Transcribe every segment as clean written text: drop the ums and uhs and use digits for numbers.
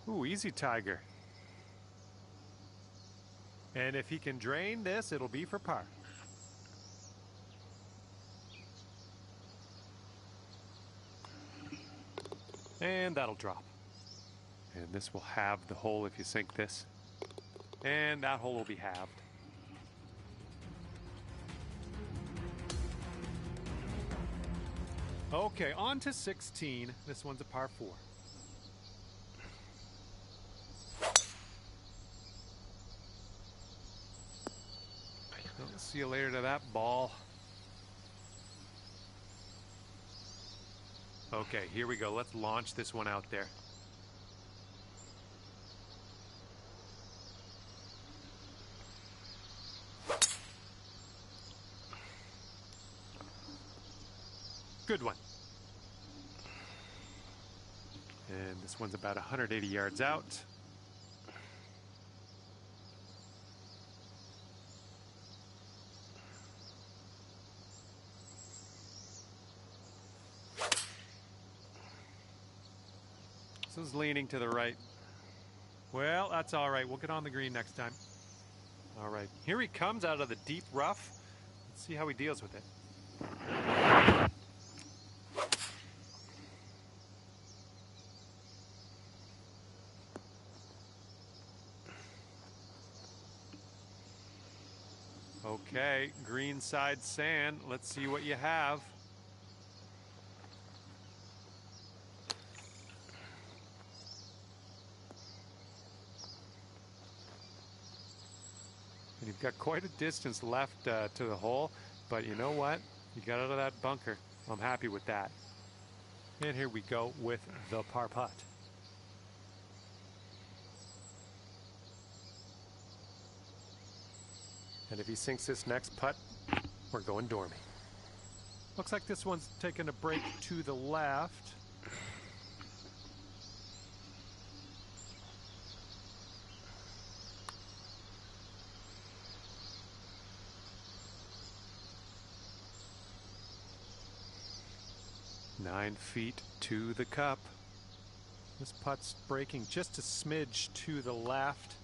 Ooh, easy, Tiger. And if he can drain this, it'll be for par. And that'll drop. And this will halve the hole if you sink this. And that hole will be halved. Okay, on to 16. This one's a par 4. I'll see you later to that ball. Okay, here we go. Let's launch this one out there. Good one. And this one's about 180 yards out. This is leaning to the right. Well, that's all right. We'll get on the green next time. All right, here he comes out of the deep rough. Let's see how he deals with it. Okay, green side sand. Let's see what you have. And you've got quite a distance left to the hole, but you know what? You got out of that bunker. I'm happy with that. And here we go with the par putt. And if he sinks this next putt, we're going dormy. Looks like this one's taking a break to the left. Nine feet to the cup. This putt's breaking just a smidge to the left.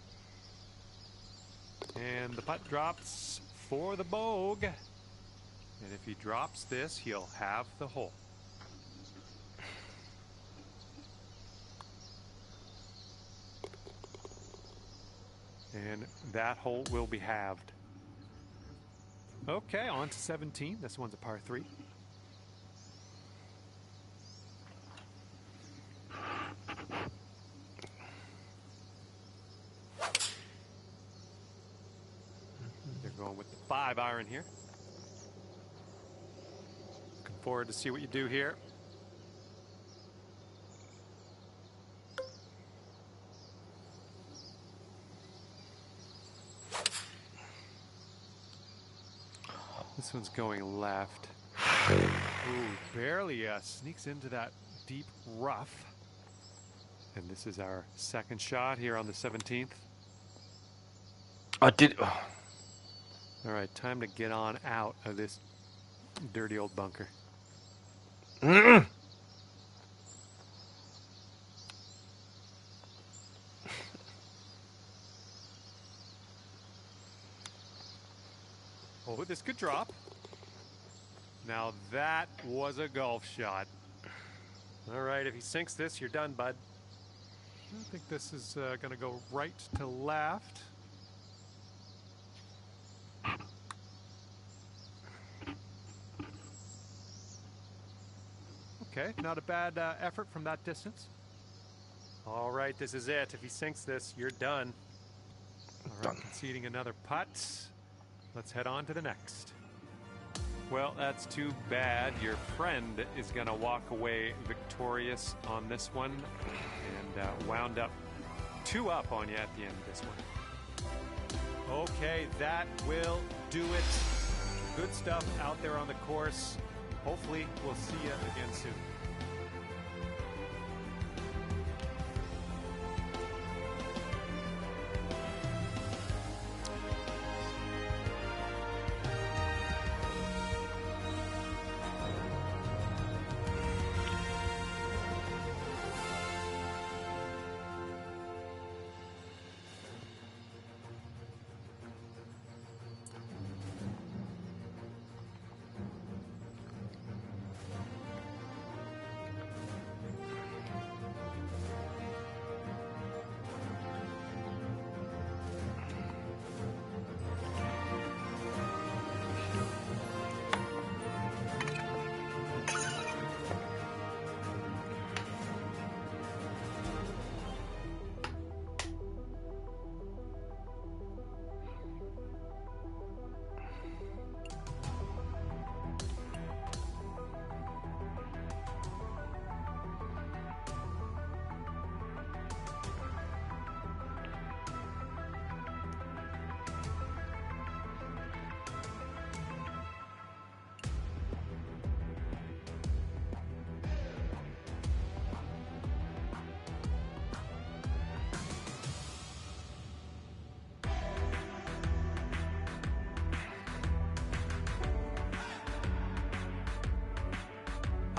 And the putt drops for the bogey. And if he drops this, he'll have the hole. And that hole will be halved. Okay, on to 17. This one's a par 3. Going with the 5-iron here. Looking forward to see what you do here. This one's going left. Ooh, barely sneaks into that deep rough. And this is our second shot here on the 17th. All right, time to get on out of this dirty old bunker. Oh, this could drop. Now that was a golf shot. All right, if he sinks this, you're done, bud. I think this is going to go right to left. Okay, not a bad effort from that distance. All right, this is it. If he sinks this, you're done. All right, conceding another putt. Let's head on to the next. Well, that's too bad. Your friend is going to walk away victorious on this one and wound up 2 up on you at the end of this one. Okay, that will do it. Good stuff out there on the course. Hopefully, we'll see you again soon.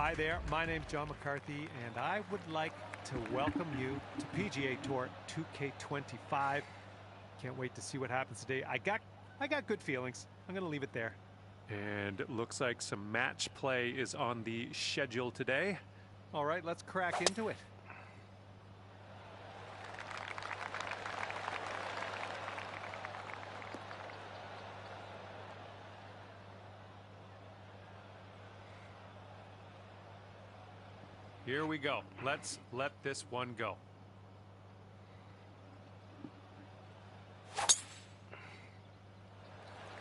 Hi there, my name's John McCarthy, and I would like to welcome you to PGA Tour 2K25. Can't wait to see what happens today. I got good feelings. I'm going to leave it there. And it looks like some match play is on the schedule today. All right, let's crack into it. Here we go. Let's let this one go.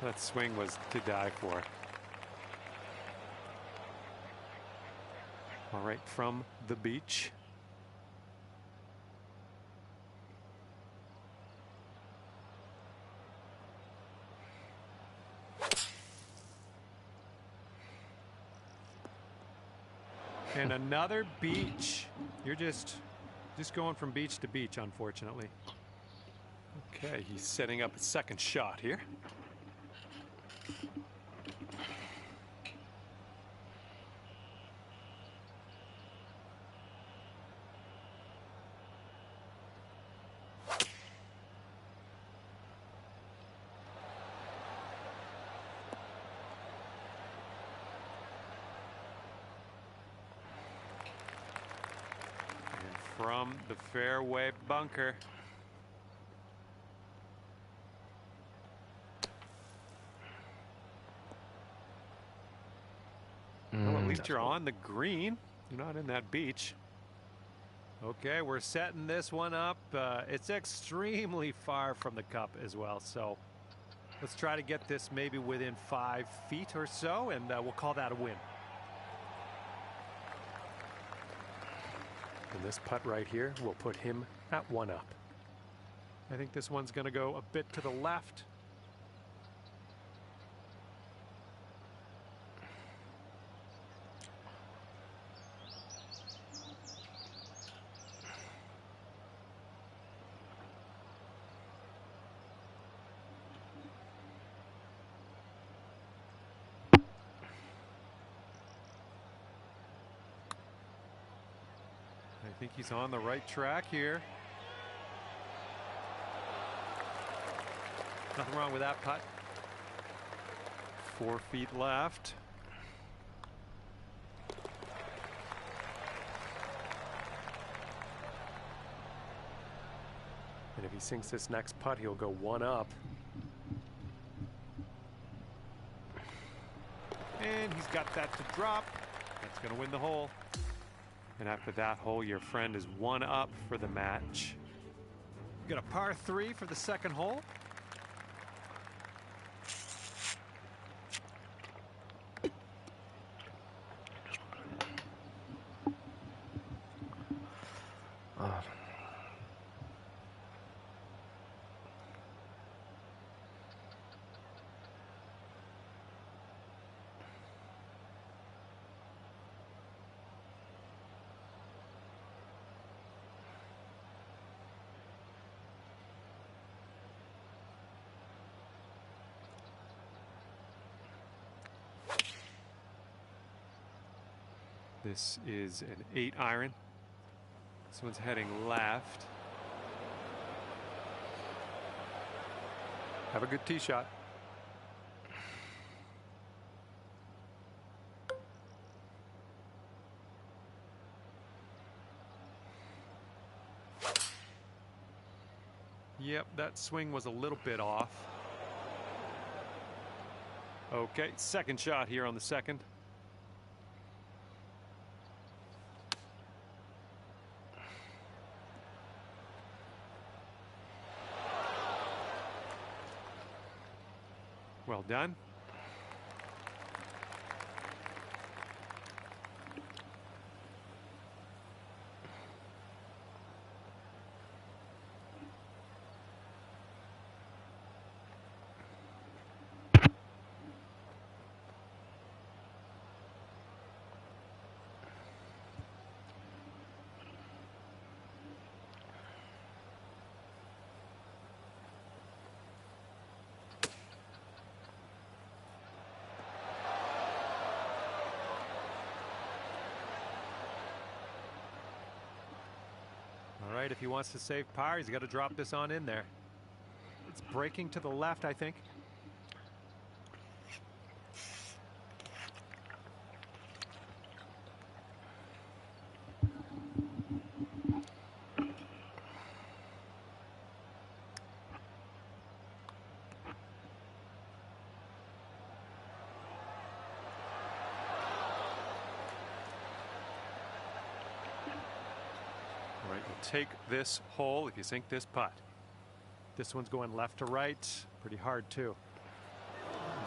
That swing was to die for. All right, from the beach. And another beach. You're just going from beach to beach, unfortunately. Okay, he's setting up a second shot here. From the fairway bunker. Well, at least you're on the green. You're not in that beach. Okay, we're setting this one up. It's extremely far from the cup as well, so let's try to get this maybe within 5 feet or so, and we'll call that a win. And this putt right here will put him at 1 up. I think this one's going to go a bit to the left. I think he's on the right track here. Nothing wrong with that putt. 4 feet left. And if he sinks this next putt, he'll go 1 up. And he's got that to drop. That's going to win the hole. And after that hole, your friend is 1 up for the match. We got a par 3 for the second hole. This is an 8-iron. This one's heading left. Have a good tee shot. Yep, that swing was a little bit off. Okay, second shot here on the second. Well done. right, if he wants to save par, he's got to drop this on in there. It's breaking to the left, I think. All right, you'll take this hole if you sink this putt. This one's going left to right. Pretty hard, too.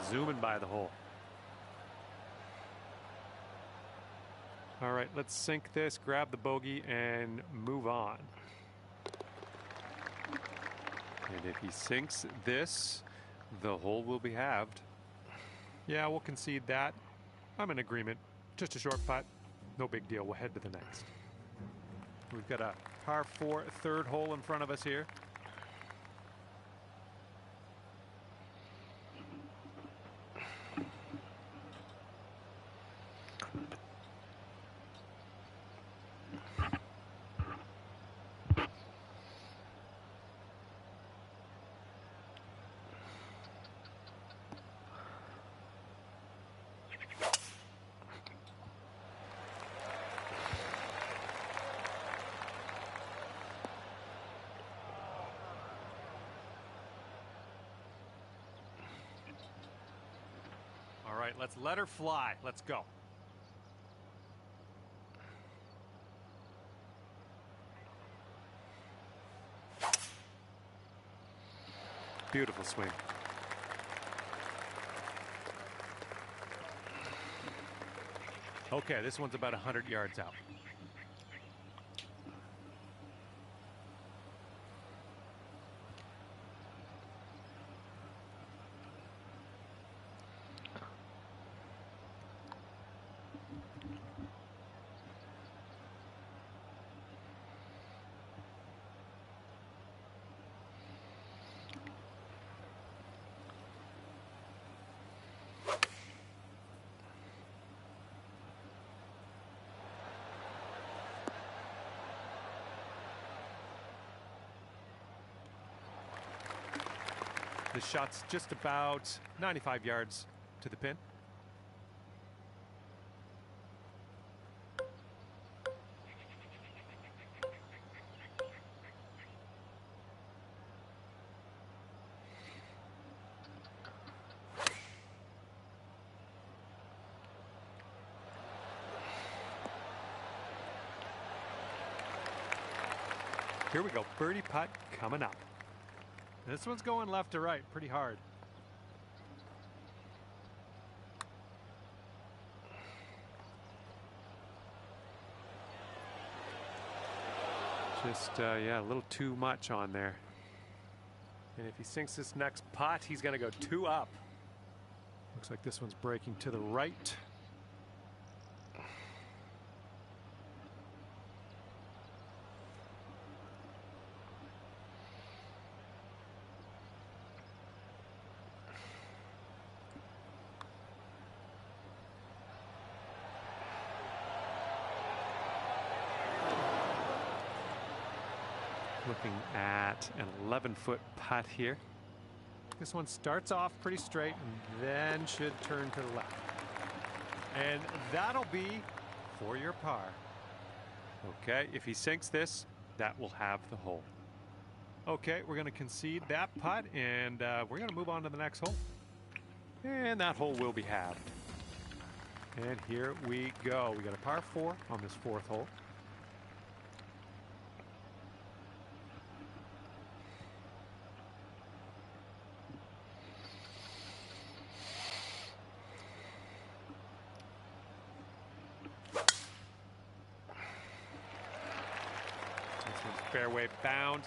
Zooming by the hole. All right, let's sink this, grab the bogey, and move on. And if he sinks this, the hole will be halved. Yeah, we'll concede that. I'm in agreement. Just a short putt. No big deal. We'll head to the next. We've got a par 4 third hole in front of us here. All right, let's let her fly. Let's go. Beautiful swing. Okay, this one's about 100 yards out. The shot's just about 95 yards to the pin. Here we go. Birdie putt coming up. This one's going left to right pretty hard. Just, yeah, a little too much on there. And if he sinks this next putt, he's going to go 2 up. Looks like this one's breaking to the right. Looking at an 11-foot putt here. This one starts off pretty straight and then should turn to the left. And that'll be for your par. Okay, if he sinks this, that will have the hole. Okay, we're going to concede that putt and we're going to move on to the next hole. And that hole will be halved. And here we go. We got a par 4 on this 4th hole. Fairway bound.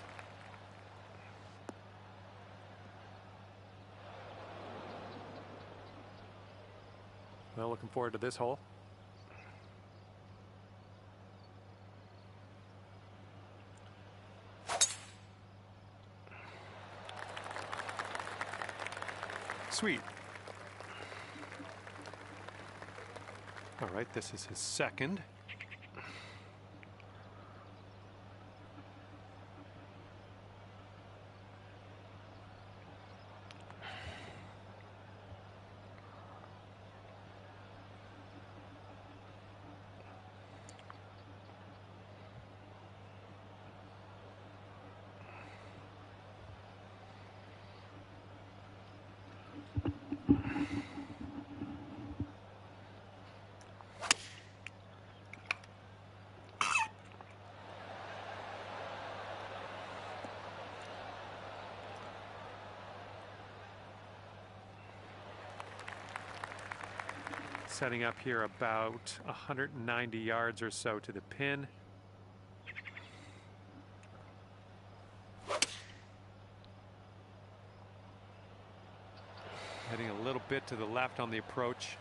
Well, looking forward to this hole. Sweet. All right, this is his second. setting up here about 190 yards or so to the pin. Heading a little bit to the left on the approach.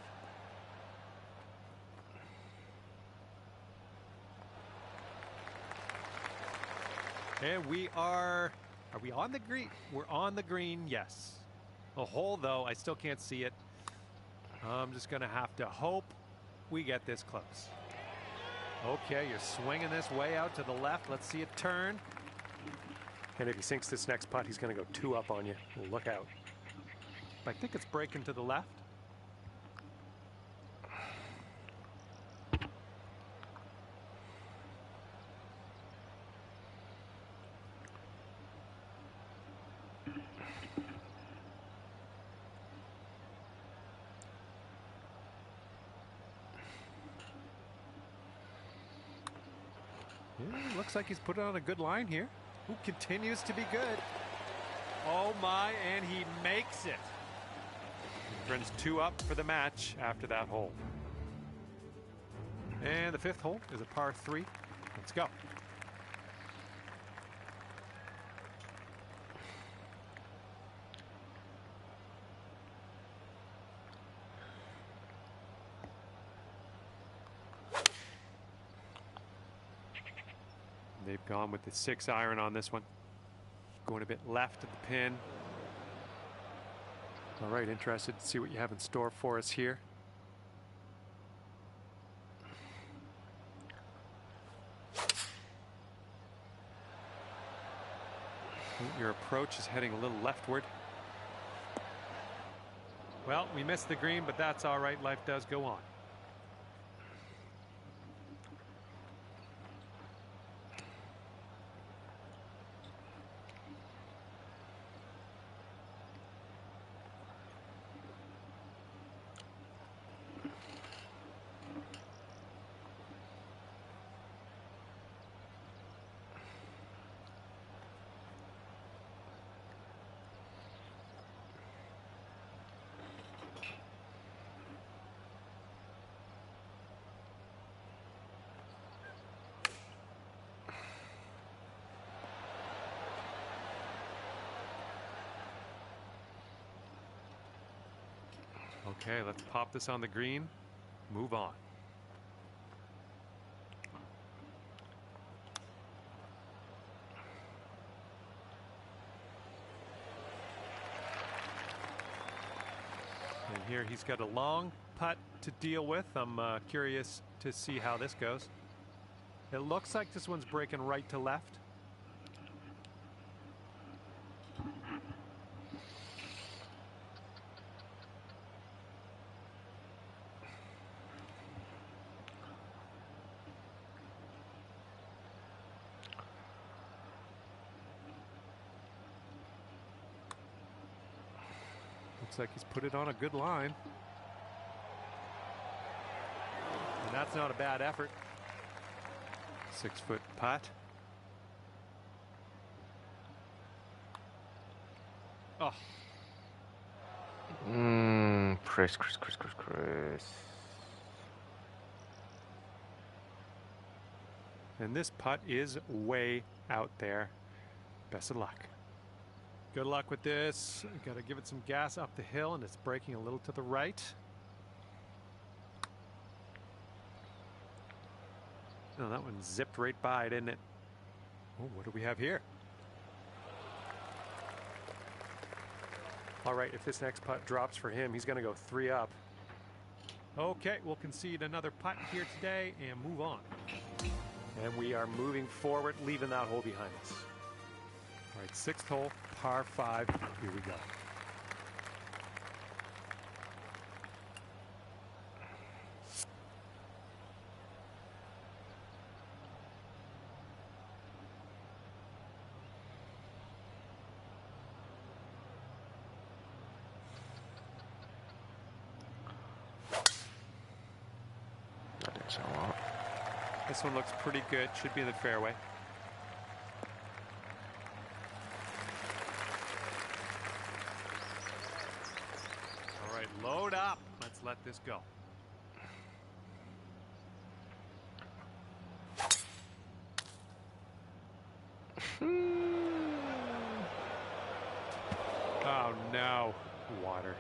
And are we on the green? We're on the green, yes. A hole, though, I still can't see it. I'm just going to have to hope we get this close. Okay, you're swinging this way out to the left. Let's see it turn. And if he sinks this next putt, he's going to go 2 up on you. Look out. I think it's breaking to the left. Yeah, looks like he's put on a good line here. Who continues to be good. Oh my, and he makes it. Friends 2 up for the match after that hole. And the 5th hole is a par 3. Let's go. They've gone with the 6-iron on this one. Going a bit left of the pin. All right, interested to see what you have in store for us here. Your approach is heading a little leftward. Well, we missed the green, but that's all right. Life does go on. Okay, let's pop this on the green. Move on. And here he's got a long putt to deal with. I'm curious to see how this goes. It looks like this one's breaking right to left. Looks like he's put it on a good line. And that's not a bad effort. 6-foot putt. Oh. Chris. And this putt is way out there. Best of luck. Good luck with this. Got to give it some gas up the hill, and it's breaking a little to the right. Oh, that one zipped right by, didn't it? Oh, what do we have here? All right, if this next putt drops for him, he's going to go 3 up. Okay, we'll concede another putt here today and move on. And we are moving forward, leaving that hole behind us. All right, 6th hole, par 5. Here we go. This one looks pretty good. Should be in the fairway. All right, load up. Let's let this go. Oh no, water.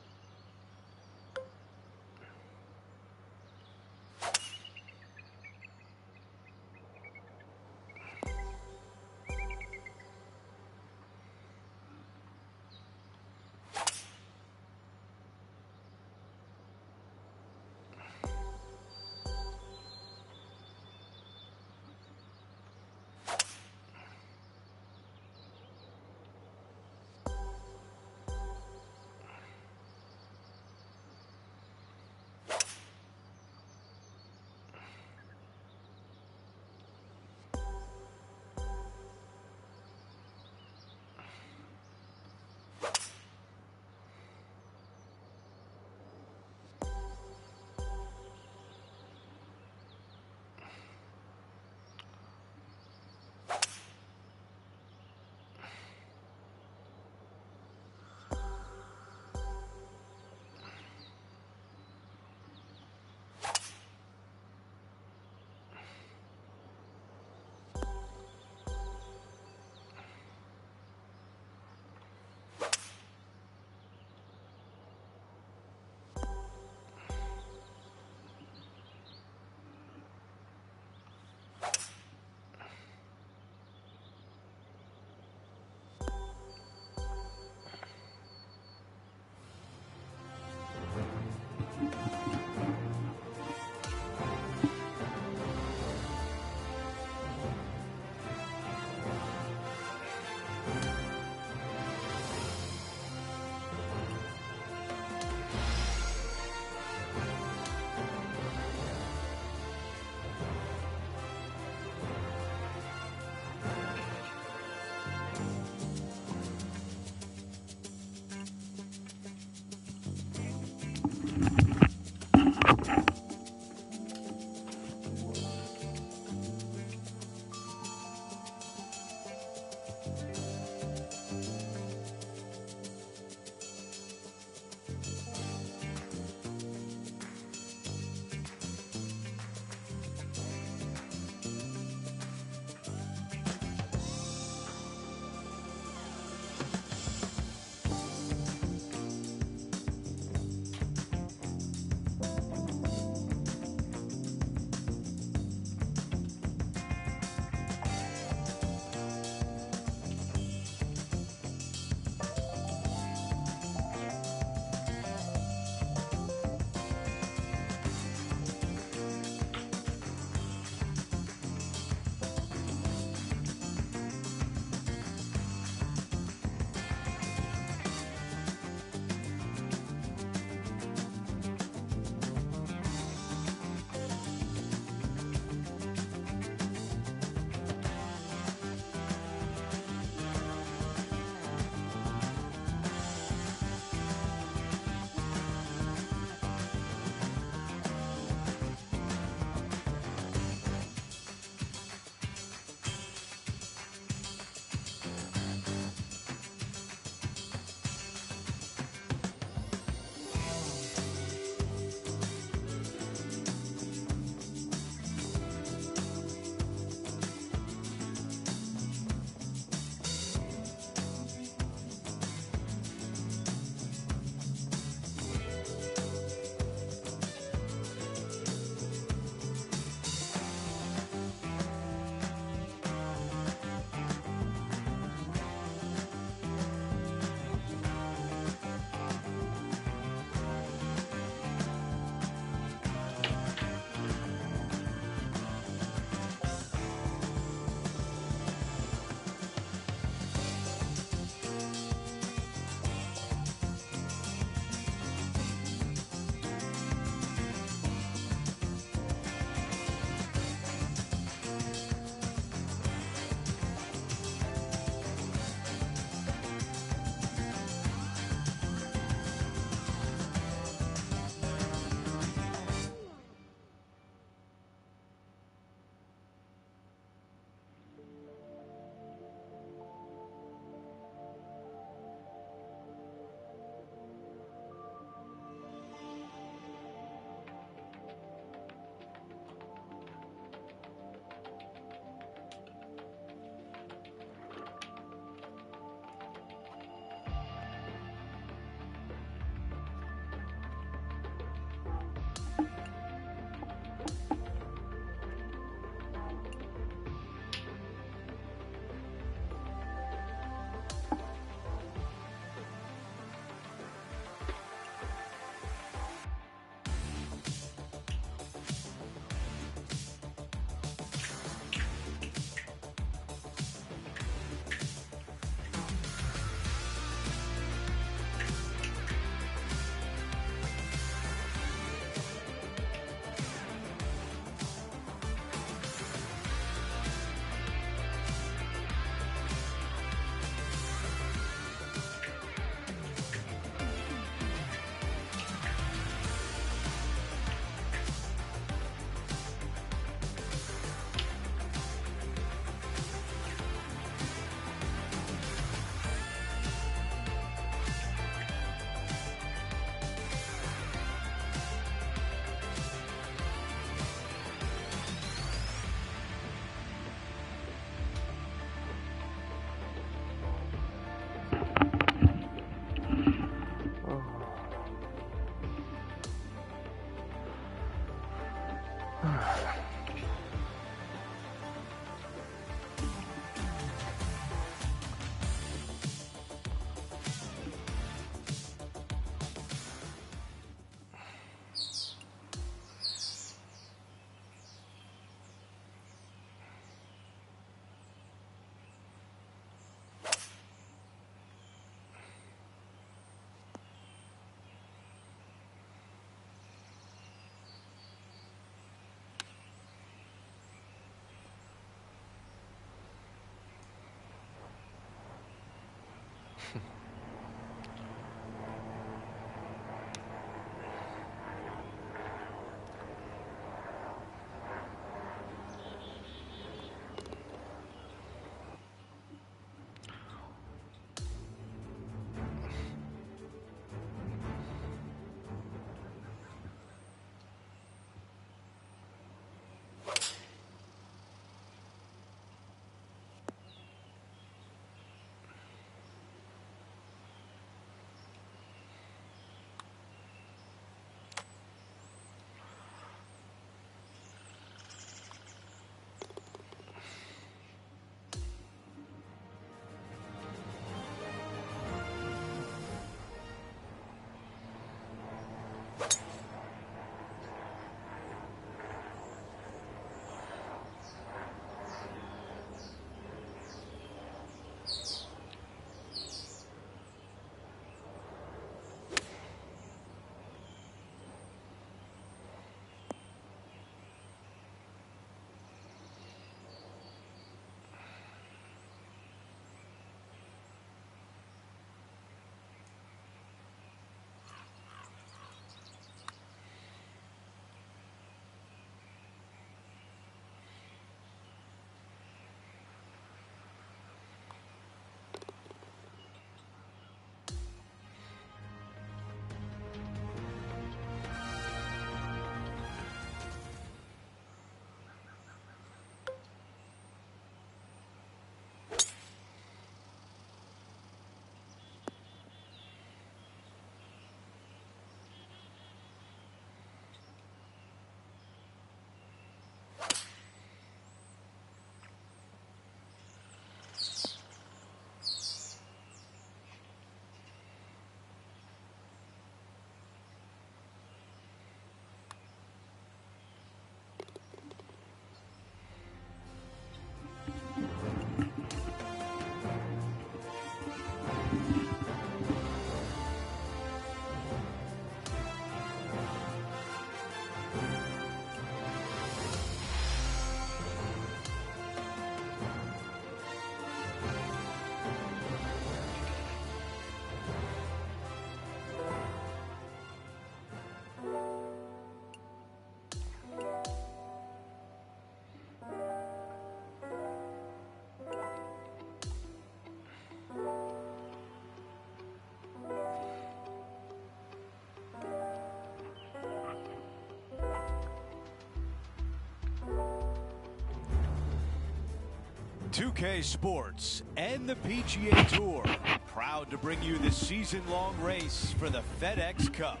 2K Sports and the PGA Tour proud to bring you the season-long race for the FedEx Cup.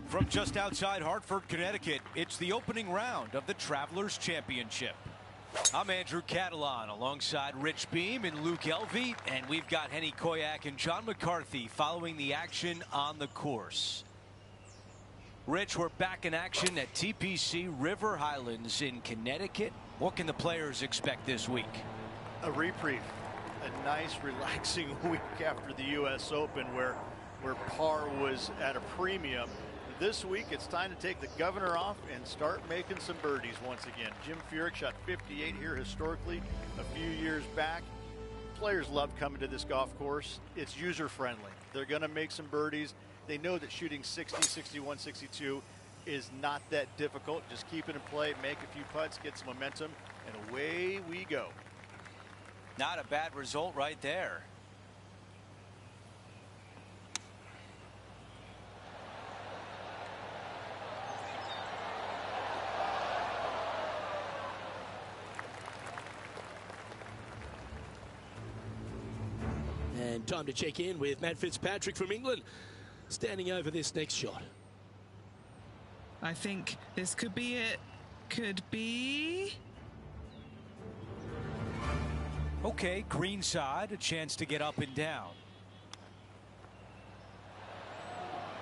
From just outside Hartford, Connecticut, it's the opening round of the Travelers Championship. I'm Andrew Catalan alongside Rich Beam and Luke Elvey, and we've got Henny Koyak and John McCarthy following the action on the course. Rich, we're back in action at TPC River Highlands in Connecticut. What can the players expect this week? A reprieve, a nice relaxing week after the U.S. Open where par was at a premium. This week it's time to take the governor off and start making some birdies once again. Jim Furyk shot 58 here historically a few years back. Players love coming to this golf course. It's user friendly. They're going to make some birdies. They know that shooting 60, 61, 62 is not that difficult. Just keep it in play, make a few putts, get some momentum, and away we go. Not a bad result right there. And time to check in with Matt Fitzpatrick from England, standing over this next shot. I think this could be it. Could be. Okay, green side, a chance to get up and down.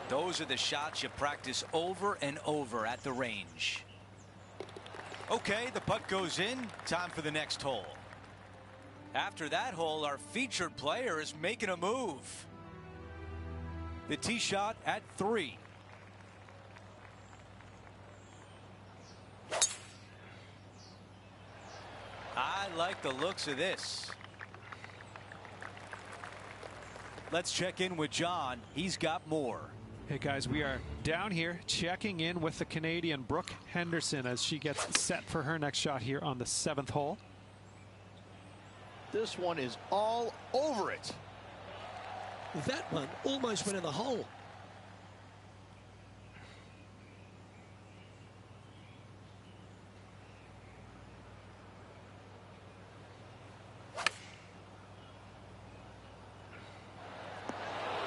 Those are the shots you practice over and over at the range. Okay, the putt goes in. Time for the next hole. After that hole, our featured player is making a move. The tee shot at 3. I like the looks of this. Let's check in with John. He's got more. Hey guys, we are down here checking in with the Canadian Brooke Henderson as she gets set for her next shot here on the 7th hole. This one is all over it. That one almost went in the hole.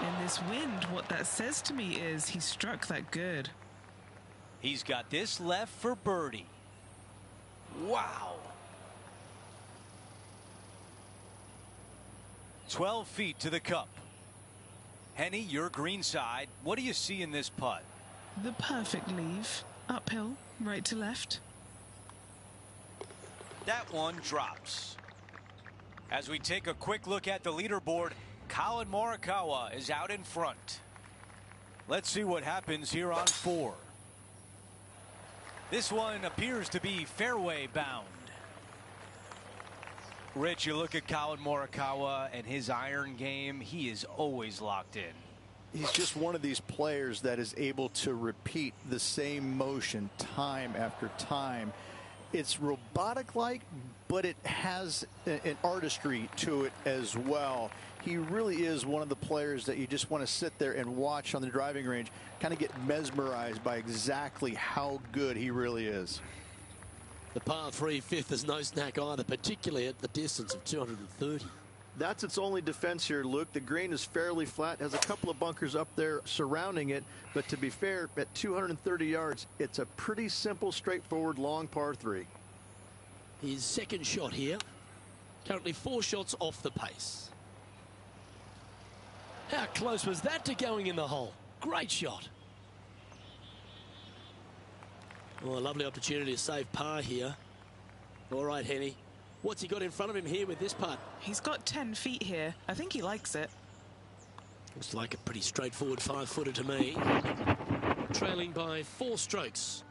In this wind, what that says to me is he struck that good. He's got this left for birdie. Wow. 12 feet to the cup. Henny, your green side. What do you see in this putt? The perfect leave. Uphill, right to left. That one drops. As we take a quick look at the leaderboard, Colin Morikawa is out in front. Let's see what happens here on 4. This one appears to be fairway bound. Rich, you look at Colin Morikawa and his iron game, he is always locked in. He's just one of these players that is able to repeat the same motion time after time. It's robotic-like, but it has an artistry to it as well. He really is one of the players that you just want to sit there and watch on the driving range, kind of get mesmerized by exactly how good he really is. The par 3 fifth is no snack either, particularly at the distance of 230. That's its only defense here, Luke. The green is fairly flat, has a couple of bunkers up there surrounding it, but to be fair, at 230 yards, it's a pretty simple, straightforward, long par 3. His second shot here, currently 4 shots off the pace. How close was that to going in the hole? Great shot. Oh, a lovely opportunity to save par here. All right, Henny. What's he got in front of him here with this putt? He's got 10 feet here. I think he likes it. Looks like a pretty straightforward 5-footer to me. Trailing by 4 strokes.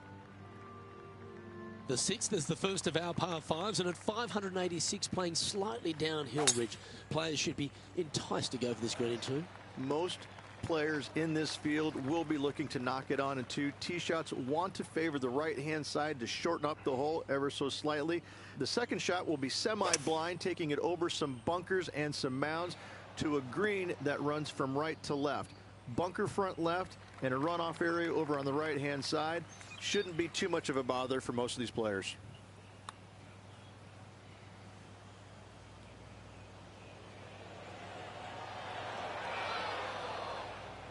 The 6th is the first of our par 5s, and at 586 playing slightly downhill, Rich, players should be enticed to go for this green in 2. Most players in this field will be looking to knock it on in 2. Tee shots want to favor the right-hand side to shorten up the hole ever so slightly. The second shot will be semi-blind, taking it over some bunkers and some mounds to a green that runs from right to left. Bunker front left and a runoff area over on the right-hand side. Shouldn't be too much of a bother for most of these players.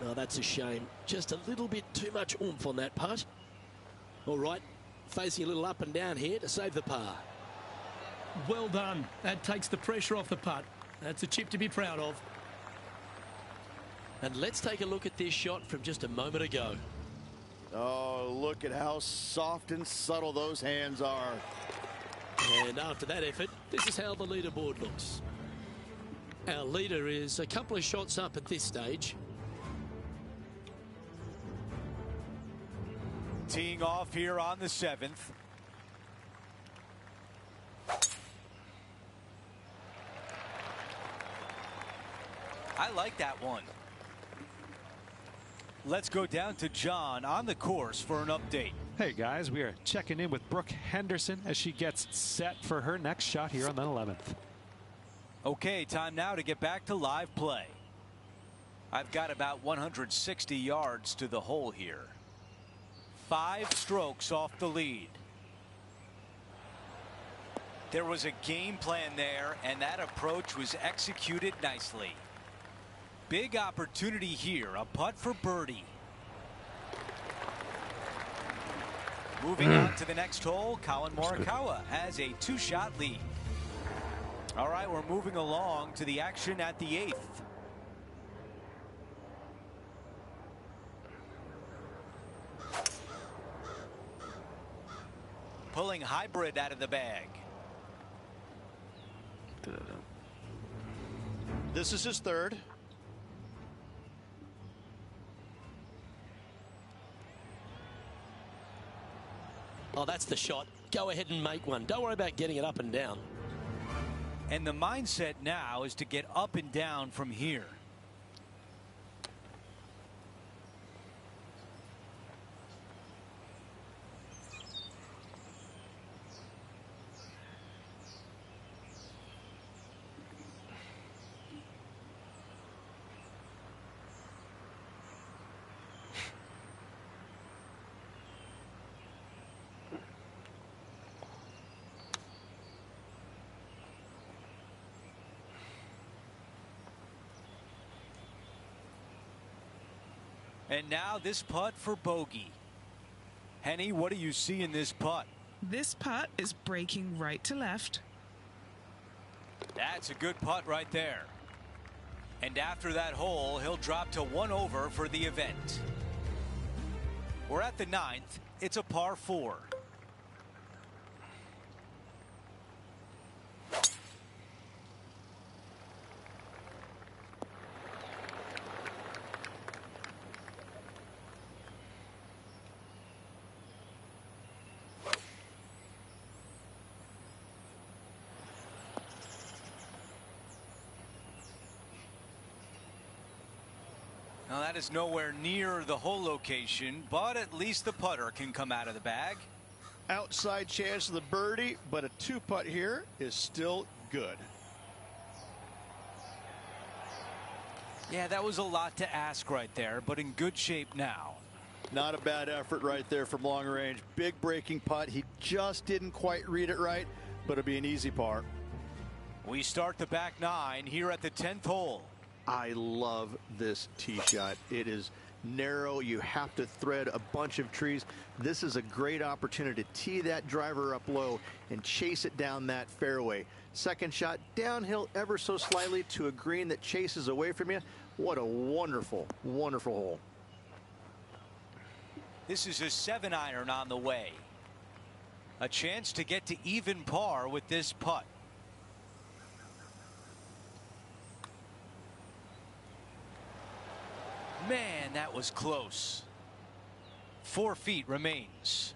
No, that's a shame. Just a little bit too much oomph on that putt. All right, facing a little up and down here to save the par. Well done. That takes the pressure off the putt. That's a chip to be proud of. And let's take a look at this shot from just a moment ago. Oh, look at how soft and subtle those hands are. And after that effort, this is how the leaderboard looks. Our leader is a couple of shots up at this stage. Teeing off here on the 7th. I like that one. Let's go down to John on the course for an update. Hey guys, we are checking in with Brooke Henderson as she gets set for her next shot here on the 11th. Okay, time now to get back to live play. I've got about 160 yards to the hole here. 5 strokes off the lead. There was a game plan there, and that approach was executed nicely. Big opportunity here, a putt for birdie. Moving on to the next hole, Colin Morikawa has a 2-shot lead. All right, we're moving along to the action at the 8th. Pulling hybrid out of the bag. This is his third. Oh, that's the shot. Go ahead and make one. Don't worry about getting it up and down. And the mindset now is to get up and down from here. And now this putt for bogey. Henny, what do you see in this putt? This putt is breaking right to left. That's a good putt right there. And after that hole, he'll drop to 1 over for the event. We're at the 9th. It's a par 4. Now that is nowhere near the hole location, but at least the putter can come out of the bag. Outside chance of the birdie, but a 2-putt here is still good. Yeah, that was a lot to ask right there, but in good shape now. Not a bad effort right there from long range. Big breaking putt. He just didn't quite read it right, but it'll be an easy par. We start the back 9 here at the 10th hole. I love this tee shot. It is narrow. You have to thread a bunch of trees. This is a great opportunity to tee that driver up low and chase it down that fairway. Second shot downhill ever so slightly to a green that chases away from you. What a wonderful, wonderful hole. This is a 7-iron on the way. A chance to get to even par with this putt. Man, that was close. 4 feet remains.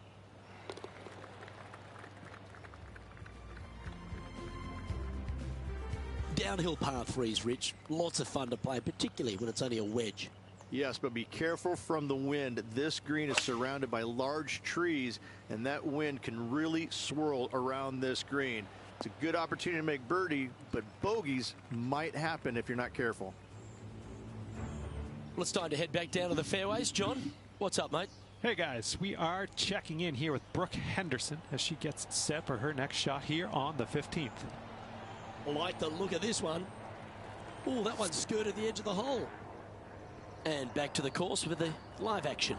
Downhill par 3s, Rich. Lots of fun to play, particularly when it's only a wedge. Yes, but be careful from the wind. This green is surrounded by large trees, and that wind can really swirl around this green. It's a good opportunity to make birdie, but bogeys might happen if you're not careful. Well, it's time to head back down to the fairways. John, what's up, mate? Hey guys, we are checking in here with Brooke Henderson as she gets set for her next shot here on the 15th. Like the look of this one. Oh, that one skirted the edge of the hole. And back to the course with the live action.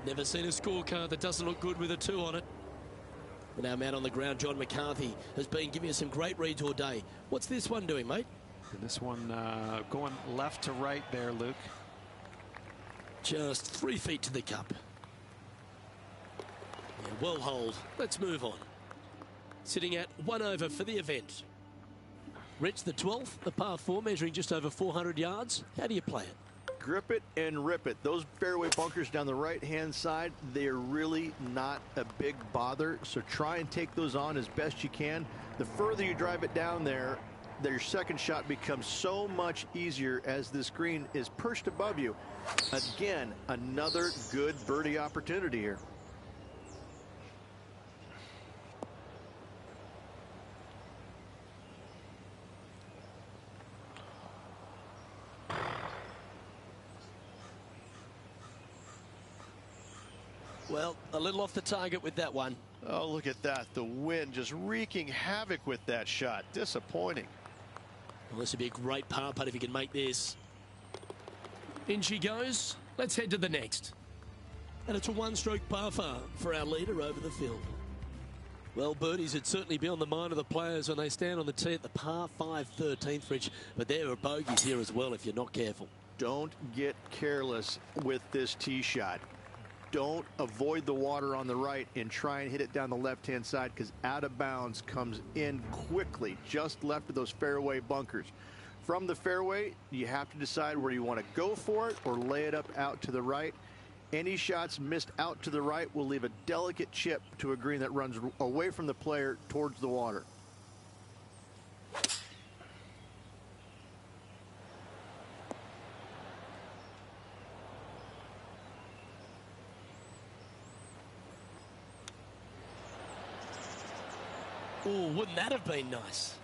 Never seen a scorecard that doesn't look good with a 2 on it. And our man on the ground, John McCarthy, has been giving us some great reads all day. What's this one doing, mate? And this one going left to right there, Luke. Just 3 feet to the cup. Yeah, well holed. Let's move on. Sitting at 1 over for the event. Rich, the 12th, a par 4 measuring just over 400 yards. How do you play it? Grip it and rip it. Those fairway bunkers down the right-hand side, they are really not a big bother, so try and take those on as best you can. The further you drive it down there, your second shot becomes so much easier as this green is perched above you. Again, another good birdie opportunity here. Well, a little off the target with that one. Oh, look at that. The wind just wreaking havoc with that shot. Disappointing. Well, this would be a great par putt if you can make this. In she goes. Let's head to the next. And it's a one-stroke par par for our leader over the field. Well, birdies would certainly be on the mind of the players when they stand on the tee at the par 5 13th, Rich. But there are bogeys here as well if you're not careful. Don't get careless with this tee shot. Don't avoid the water on the right and try and hit it down the left-hand side, because out of bounds comes in quickly, just left of those fairway bunkers. From the fairway, you have to decide where you want to go for it or lay it up out to the right. Any shots missed out to the right will leave a delicate chip to a green that runs away from the player towards the water. Oh, wouldn't that have been nice?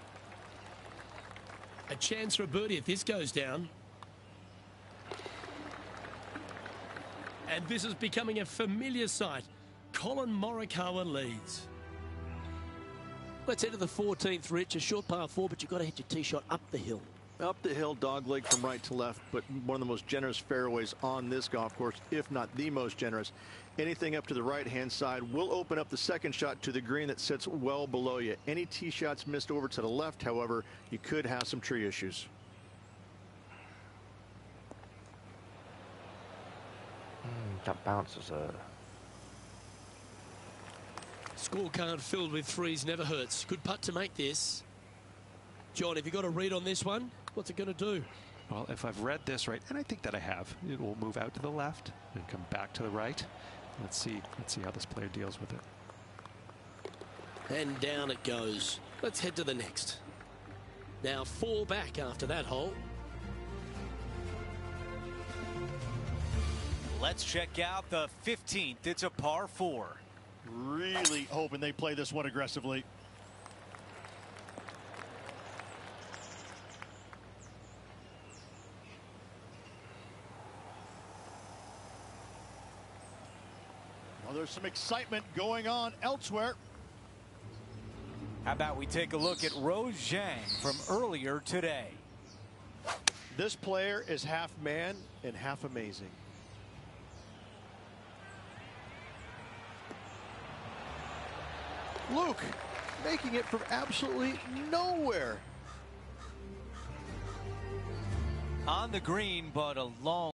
A chance for a birdie if this goes down. And this is becoming a familiar sight. Colin Morikawa leads. Let's head to the 14th, Rich. A short par 4, but you've got to hit your tee shot up the hill. Up the hill, dogleg from right to left, but one of the most generous fairways on this golf course, if not the most generous. Anything up to the right-hand side will open up the second shot to the green that sits well below you. Any tee shots missed over to the left, however, you could have some tree issues. That bounces a... Scorecard filled with threes never hurts. Good putt to make this. John, have you got a read on this one? What's it going to do? Well, if I've read this right, and I think that I have, it will move out to the left and come back to the right. Let's see how this player deals with it. And down it goes. Let's head to the next. Now 4 back after that hole. Let's check out the 15th. It's a par 4. Really hoping they play this one aggressively. Well, there's some excitement going on elsewhere. How about we take a look at Rose Zhang from earlier today? This player is half man and half amazing. Luke making it from absolutely nowhere. On the green, but a long.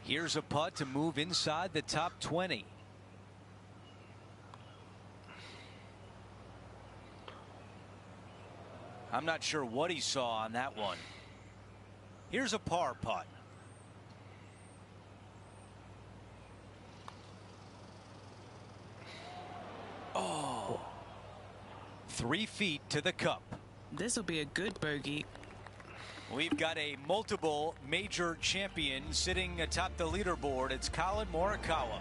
Here's a putt to move inside the top 20. I'm not sure what he saw on that one. Here's a par putt. Oh. 3 feet to the cup. This will be a good bogey. We've got a multiple major champion sitting atop the leaderboard. It's Colin Morikawa.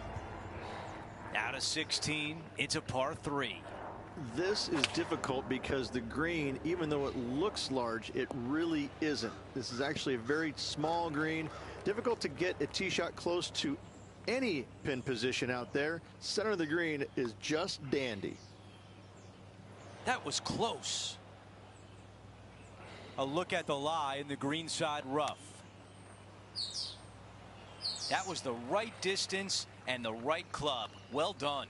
Out of 16, it's a par 3. This is difficult because the green, even though it looks large, it really isn't. This is actually a very small green. Difficult to get a tee shot close to any pin position out there. Center of the green is just dandy. That was close. A look at the lie in the greenside rough. That was the right distance and the right club. Well done.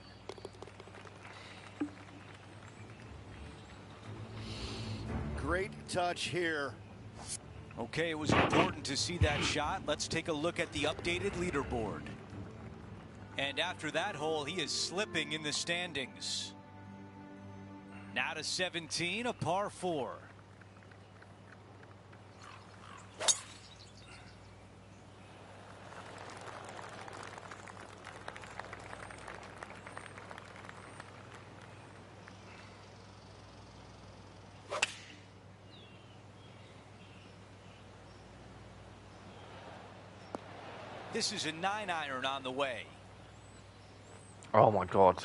Great touch here. Okay, it was important to see that shot. Let's take a look at the updated leaderboard. And after that hole, he is slipping in the standings. Now to 17, a par 4. This is a 9-iron on the way. Oh my God.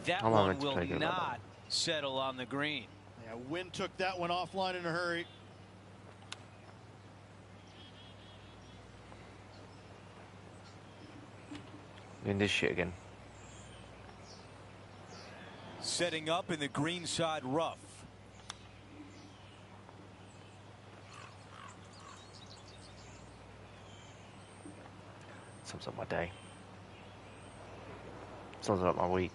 That How long one did it will take it like not settle on the green. Yeah, wind took that one offline in a hurry. Doing this shit again. Setting up in the greenside rough. Sums up my day. Sums up my week.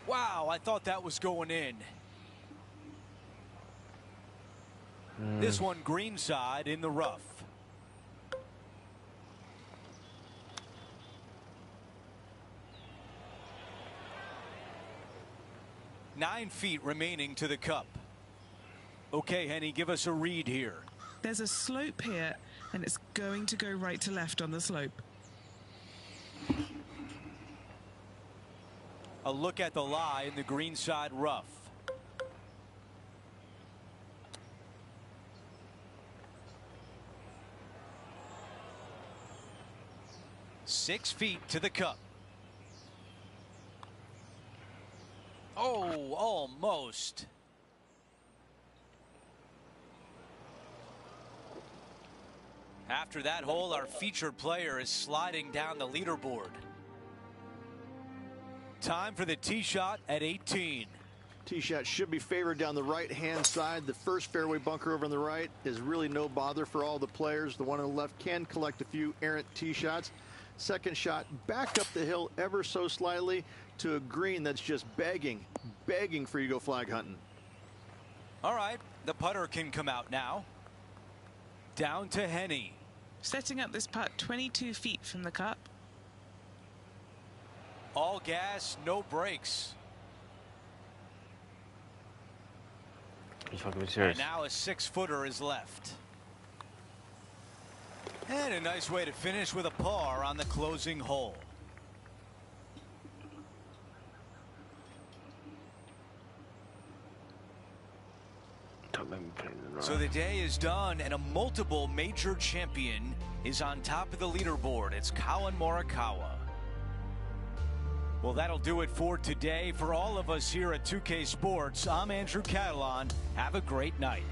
Wow, I thought that was going in. This one greenside in the rough. Nine feet remaining to the cup. Okay, Henny, give us a read here. There's a slope here, and it's going to go right to left on the slope. A look at the lie in the greenside rough. Six feet to the cup. Oh, almost. After that hole, our featured player is sliding down the leaderboard. Time for the tee shot at 18. Tee shot should be favored down the right-hand side. The first fairway bunker over on the right is really no bother for all the players. The one on the left can collect a few errant tee shots. Second shot back up the hill ever so slightly to a green that's just begging for you to go flag hunting. All right, the putter can come out now. Down to Henny. Setting up this putt 22 feet from the cup. All gas, no brakes. You fucking be serious? And now a 6-footer is left. And a nice way to finish with a par on the closing hole. So the day is done, and a multiple major champion is on top of the leaderboard. It's Colin Morikawa. Well, that'll do it for today. For all of us here at 2K Sports, I'm Andrew Catalan. Have a great night.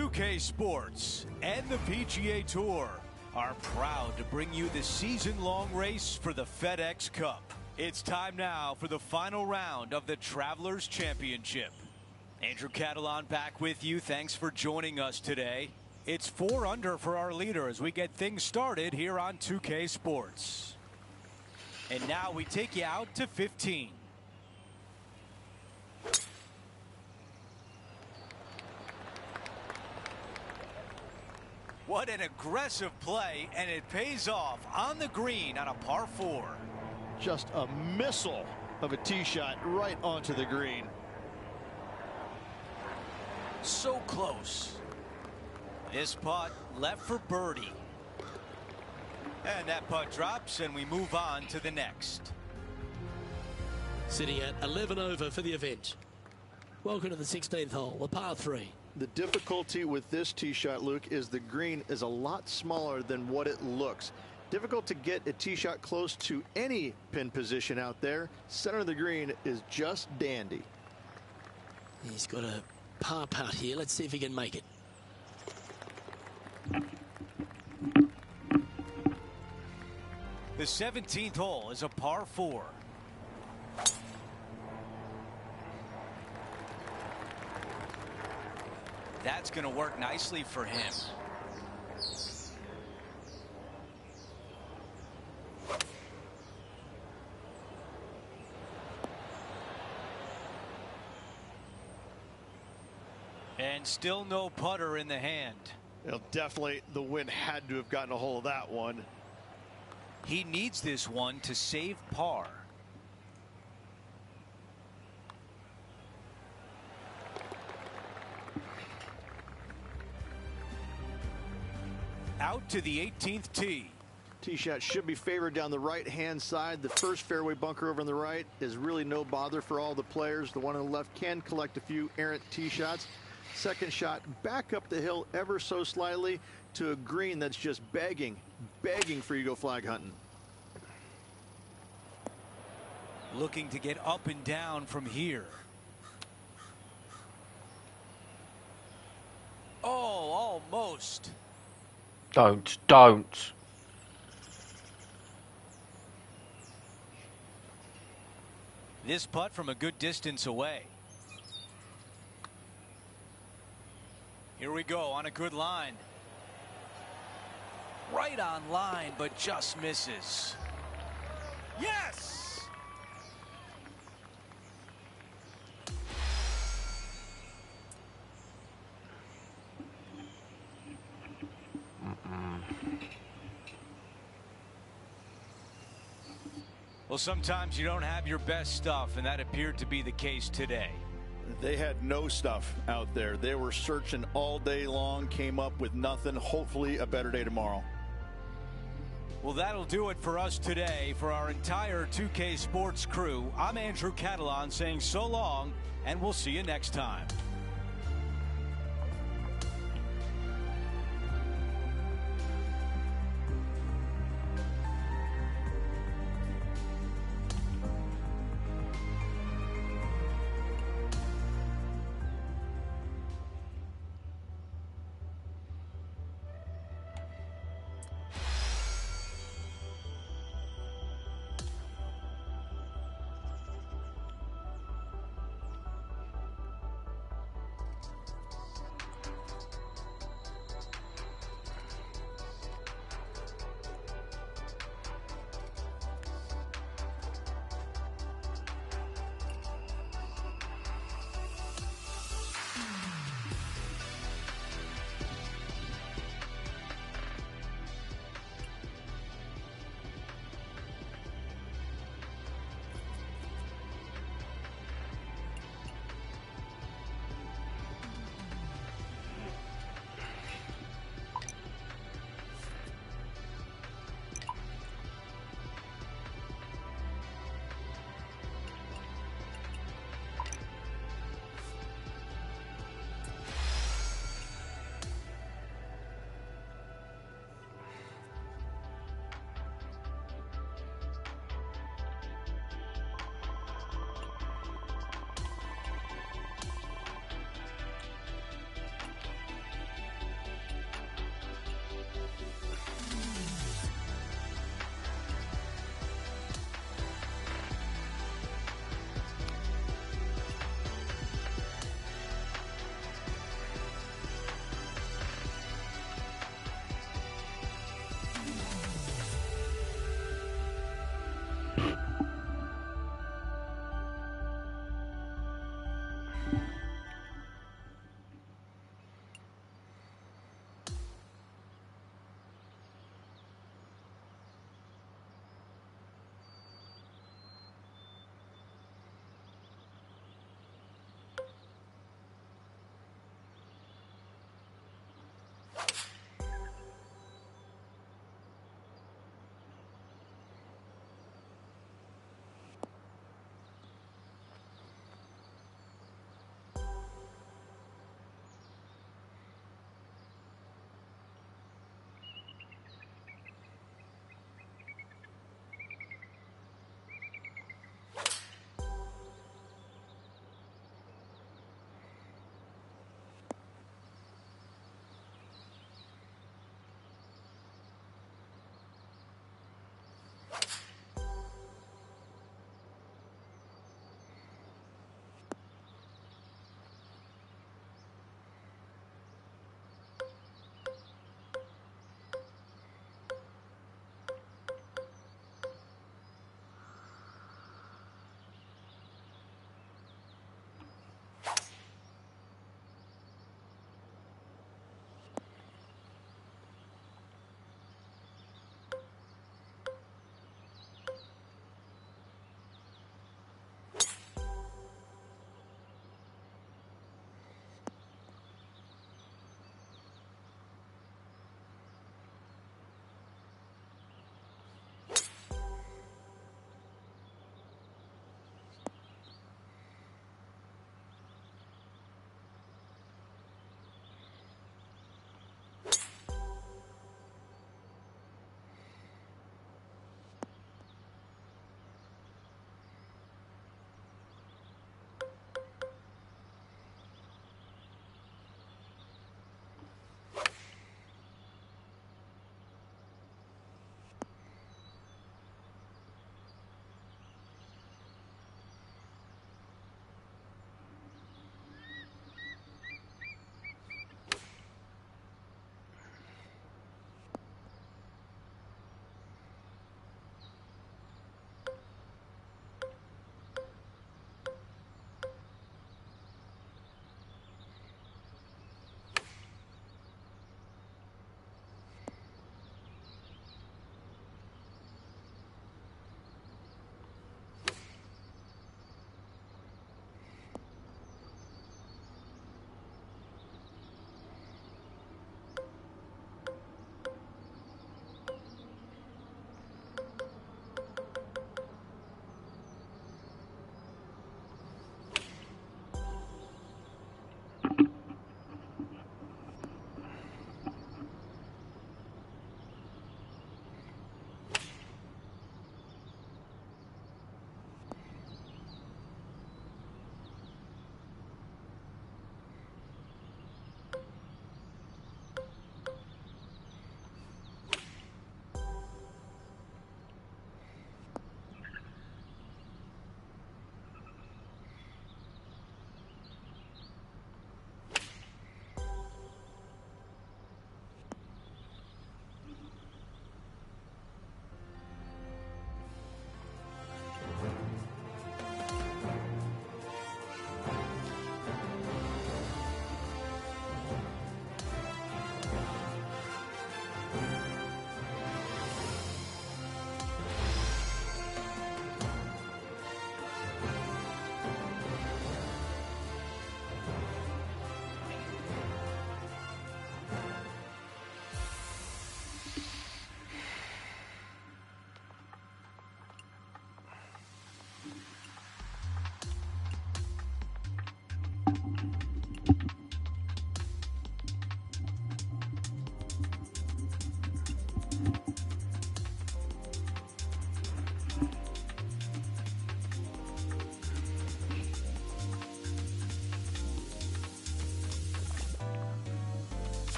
2K Sports and the PGA Tour are proud to bring you the season-long race for the FedEx Cup. It's time now for the final round of the Travelers Championship. Andrew Catalan back with you. Thanks for joining us today. It's 4 under for our leader as we get things started here on 2K Sports. And now we take you out to 15. What an aggressive play, and it pays off on the green on a par 4. Just a missile of a tee shot right onto the green. So close. This putt left for birdie. And that putt drops, and we move on to the next. Sitting at 11 over for the event. Welcome to the 16th hole, the par 3. The difficulty with this tee shot, Luke, is the green is a lot smaller than what it looks. Difficult to get a tee shot close to any pin position out there. Center of the green is just dandy. He's got a par putt here. Let's see if he can make it. The 17th hole is a par 4. That's going to work nicely for him. And still no putter in the hand. Well, definitely the wind had to have gotten a hold of that one. He needs this one to save par. Out to the 18th tee. Tee shot should be favored down the right-hand side. The first fairway bunker over on the right is really no bother for all the players. The one on the left can collect a few errant tee shots. Second shot back up the hill ever so slightly to a green that's just begging for you to go flag hunting. Looking to get up and down from here. Oh, almost. Don't. This putt from a good distance away. Here we go on a good line. Right on line, but just misses. Yes! Well, sometimes you don't have your best stuff, and that appeared to be the case today. They had no stuff out there. They were searching all day long, came up with nothing. Hopefully a better day tomorrow. Well, that'll do it for us today. For our entire 2K Sports crew, I'm Andrew Catalan saying so long, and we'll see you next time.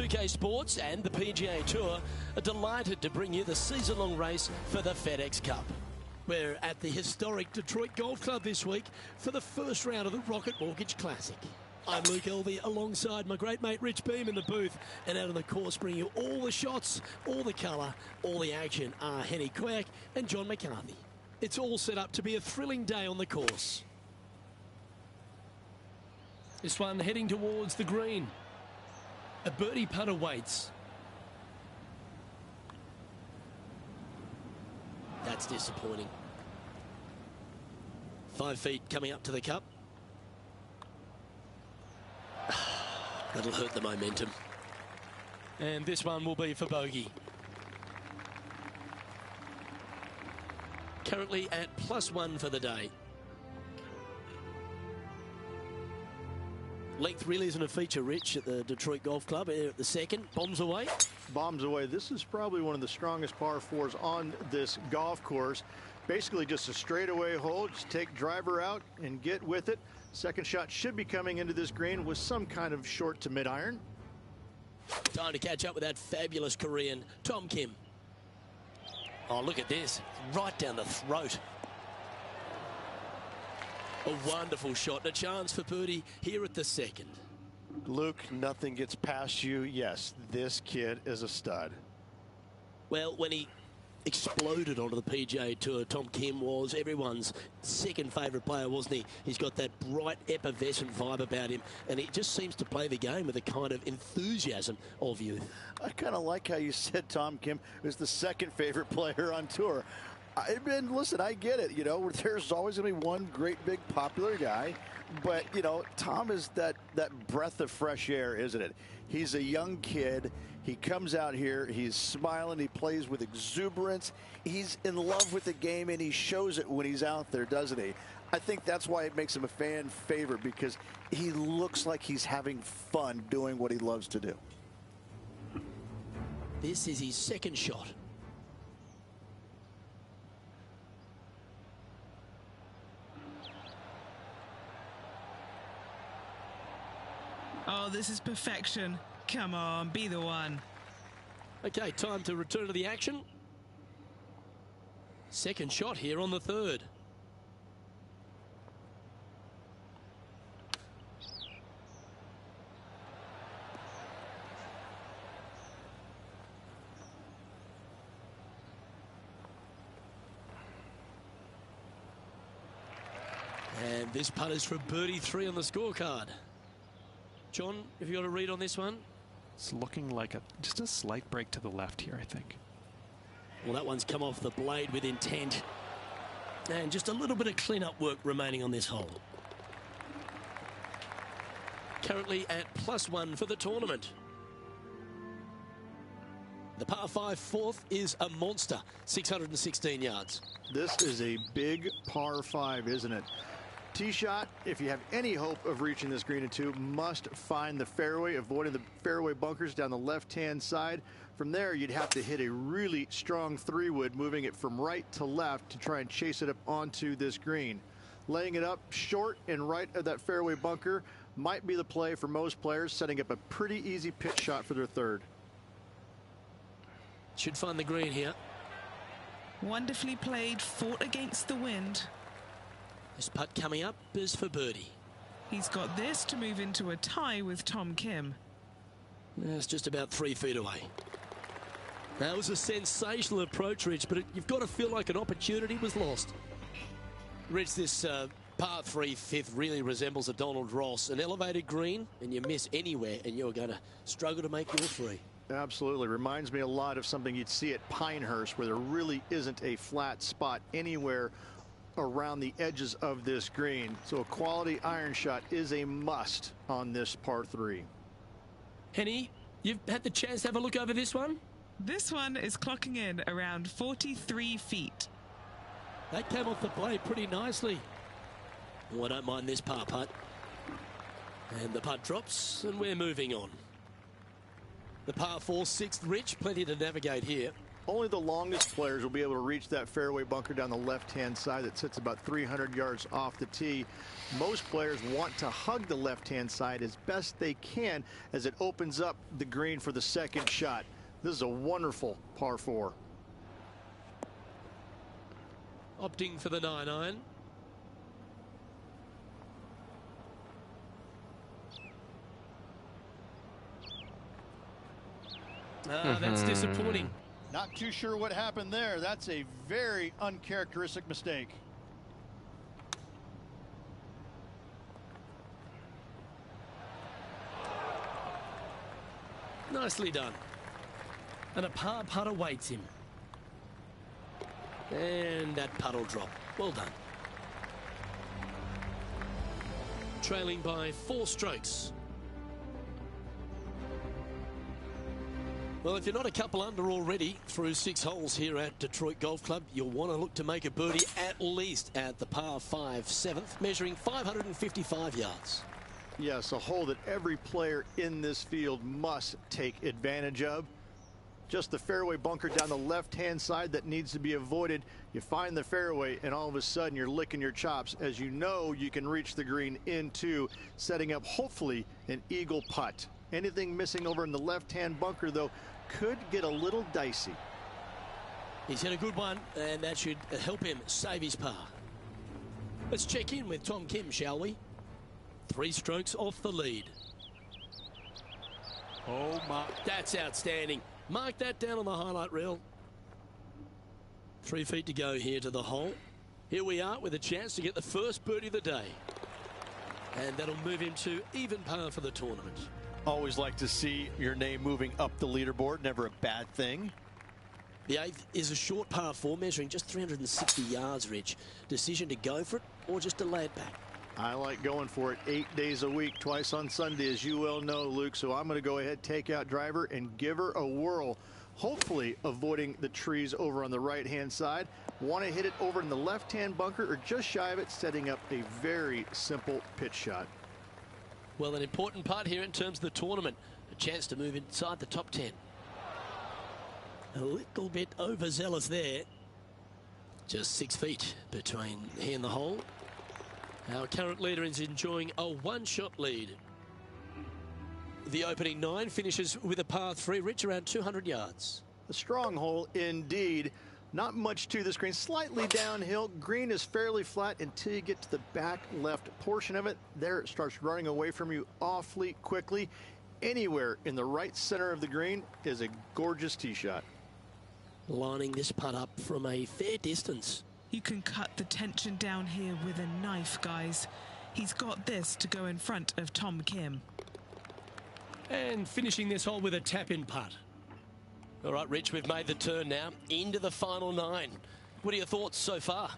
2K Sports and the PGA Tour are delighted to bring you the season-long race for the FedEx Cup. We're at the historic Detroit Golf Club this week for the first round of the Rocket Mortgage Classic. I'm Luke Elvey alongside my great mate Rich Beam in the booth, and out on the course bringing you all the shots, all the colour, all the action are Henny Quack and John McCarthy. It's all set up to be a thrilling day on the course. This one heading towards the green. A birdie putt awaits. That's disappointing. 5 feet coming up to the cup. That'll hurt the momentum. And this one will be for bogey. Currently at +1 for the day. Length really isn't a feature, Rich, at the Detroit Golf Club. Here at the second, bombs away. Bombs away. This is probably one of the strongest par fours on this golf course. Basically just a straightaway hole. Just take driver out and get with it. Second shot should be coming into this green with some kind of short to mid iron. Time to catch up with that fabulous Korean, Tom Kim. Oh, look at this. Right down the throat. A wonderful shot and a chance for birdie here at the second. Luke, nothing gets past you. Yes, this kid is a stud. Well, when he exploded onto the PGA Tour, Tom Kim was everyone's second favourite player, wasn't he? He's got that bright, effervescent vibe about him, and he just seems to play the game with a kind of enthusiasm of youth. I kind of like how you said Tom Kim was the second favorite player on tour. And listen, I get it. You know, there's always going to be one great big popular guy. But, you know, Tom is that breath of fresh air, isn't it? He's a young kid. He comes out here. He's smiling. He plays with exuberance. He's in love with the game, and he shows it when he's out there, doesn't he? I think that's why it makes him a fan favorite, because he looks like he's having fun doing what he loves to do. This is his second shot. Oh, this is perfection. Come on, be the one. Okay, time to return to the action. Second shot here on the third. And this putt is for birdie 3 on the scorecard. John, have you got a read on this one? It's looking like just a slight break to the left here, I think. Well, that one's come off the blade with intent. And just a little bit of clean-up work remaining on this hole. Currently at +1 for the tournament. The par 5 fourth is a monster, 616 yards. This is a big par 5, isn't it? Tee shot, if you have any hope of reaching this green in 2, must find the fairway, avoiding the fairway bunkers down the left-hand side. From there, you'd have to hit a really strong 3-wood, moving it from right to left to try and chase it up onto this green. Laying it up short and right of that fairway bunker might be the play for most players, setting up a pretty easy pitch shot for their third. Should find the green here. Wonderfully played, fought against the wind. This putt coming up is for birdie. He's got this to move into a tie with Tom Kim. It's just about 3 feet away. That was a sensational approach, Rich, but you've got to feel like an opportunity was lost. Rich, this par 3 fifth really resembles a Donald Ross, an elevated green, and you miss anywhere, and you're going to struggle to make your 3. Absolutely. Reminds me a lot of something you'd see at Pinehurst, where there really isn't a flat spot anywhere around the edges of this green. So a quality iron shot is a must on this par 3. Henny, you've had the chance to have a look over this one? This one is clocking in around 43 feet. That came off the blade pretty nicely. Oh, I don't mind this par putt. And the putt drops, and we're moving on. The par 4 6th, Rich, plenty to navigate here. Only the longest players will be able to reach that fairway bunker down the left-hand side that sits about 300 yards off the tee. Most players want to hug the left-hand side as best they can as it opens up the green for the second shot. This is a wonderful par 4. Opting for the 9-iron. That's disappointing. Not too sure what happened there. That's a very uncharacteristic mistake. Nicely done. And a par putt awaits him. And that putt'll drop. Well done. Trailing by 4 strokes. Well, if you're not a couple under already through 6 holes here at Detroit Golf Club, you'll want to look to make a birdie at least at the par 5 7th, measuring 555 yards. Yes, a hole that every player in this field must take advantage of. Just the fairway bunker down the left-hand side that needs to be avoided. You find the fairway, and all of a sudden you're licking your chops as you know you can reach the green into setting up hopefully an eagle putt. Anything missing over in the left-hand bunker, though, could get a little dicey. He's hit a good one, and that should help him save his par. Let's check in with Tom Kim, shall we? 3 strokes off the lead. Oh my, that's outstanding. Mark that down on the highlight reel. 3 feet to go here to the hole. Here we are with a chance to get the first birdie of the day. And that'll move him to even par for the tournament. Always like to see your name moving up the leaderboard. Never a bad thing. The 8th is a short par 4 measuring just 360 yards, Rich. Decision to go for it or just to lay it back? I like going for it 8 days a week, twice on Sunday, as you well know, Luke. So I'm going to go ahead, take out driver, and give her a whirl. Hopefully avoiding the trees over on the right-hand side. Want to hit it over in the left-hand bunker or just shy of it, setting up a very simple pitch shot. Well, an important part here in terms of the tournament. A chance to move inside the top 10. A little bit overzealous there. Just 6 feet between he and the hole. Our current leader is enjoying a 1-shot lead. The opening 9 finishes with a par 3, Rich, around 200 yards. A strong hole indeed. Not much to this green. Slightly downhill. Green is fairly flat until you get to the back left portion of it. There it starts running away from you awfully quickly. Anywhere in the right center of the green is a gorgeous tee shot. Lining this putt up from a fair distance. You can cut the tension down here with a knife, guys. He's got this to go in front of Tom Kim. And finishing this hole with a tap-in putt. All right, Rich, we've made the turn now into the final 9. What are your thoughts so far?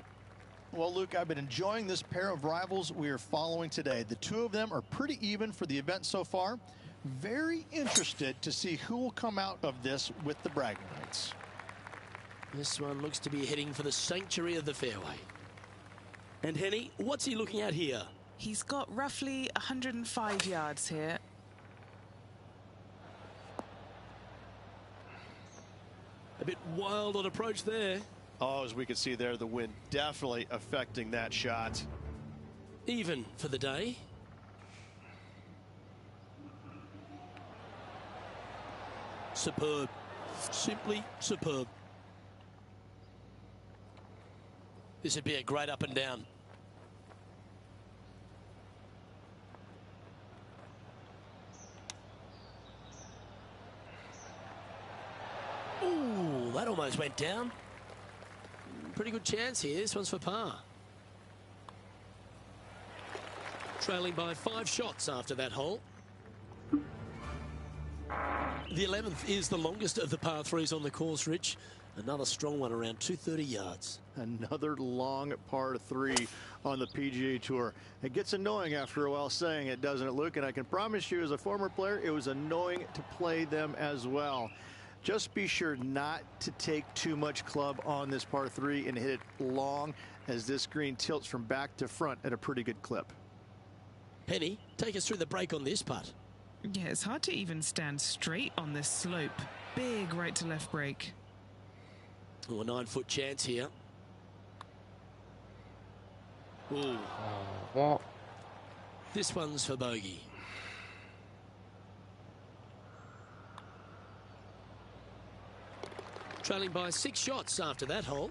Well, Luke, I've been enjoying this pair of rivals we are following today. The two of them are pretty even for the event so far. Very interested to see who will come out of this with the bragging rights. This one looks to be heading for the sanctuary of the fairway. And Henny, what's he looking at here? He's got roughly 105 yards here. A bit wild on approach there. Oh, as we can see there, the wind definitely affecting that shot. Even for the day. Superb. Simply superb. This would be a great up and down. Ooh, that almost went down. Pretty good chance here. This one's for par. Trailing by 5 shots after that hole. The 11th is the longest of the par 3s on the course, Rich. Another strong one around 230 yards. Another long par 3 on the PGA Tour. It gets annoying after a while saying it, doesn't it, Luke? And I can promise you as a former player, it was annoying to play them as well. Just be sure not to take too much club on this par 3 and hit it long, as this green tilts from back to front at a pretty good clip. Penny, take us through the break on this putt. Yeah, it's hard to even stand straight on this slope. Big right to left break. Oh, a 9-foot chance here. Ooh. What? This one's for bogey. Trailing by 6 shots after that hole.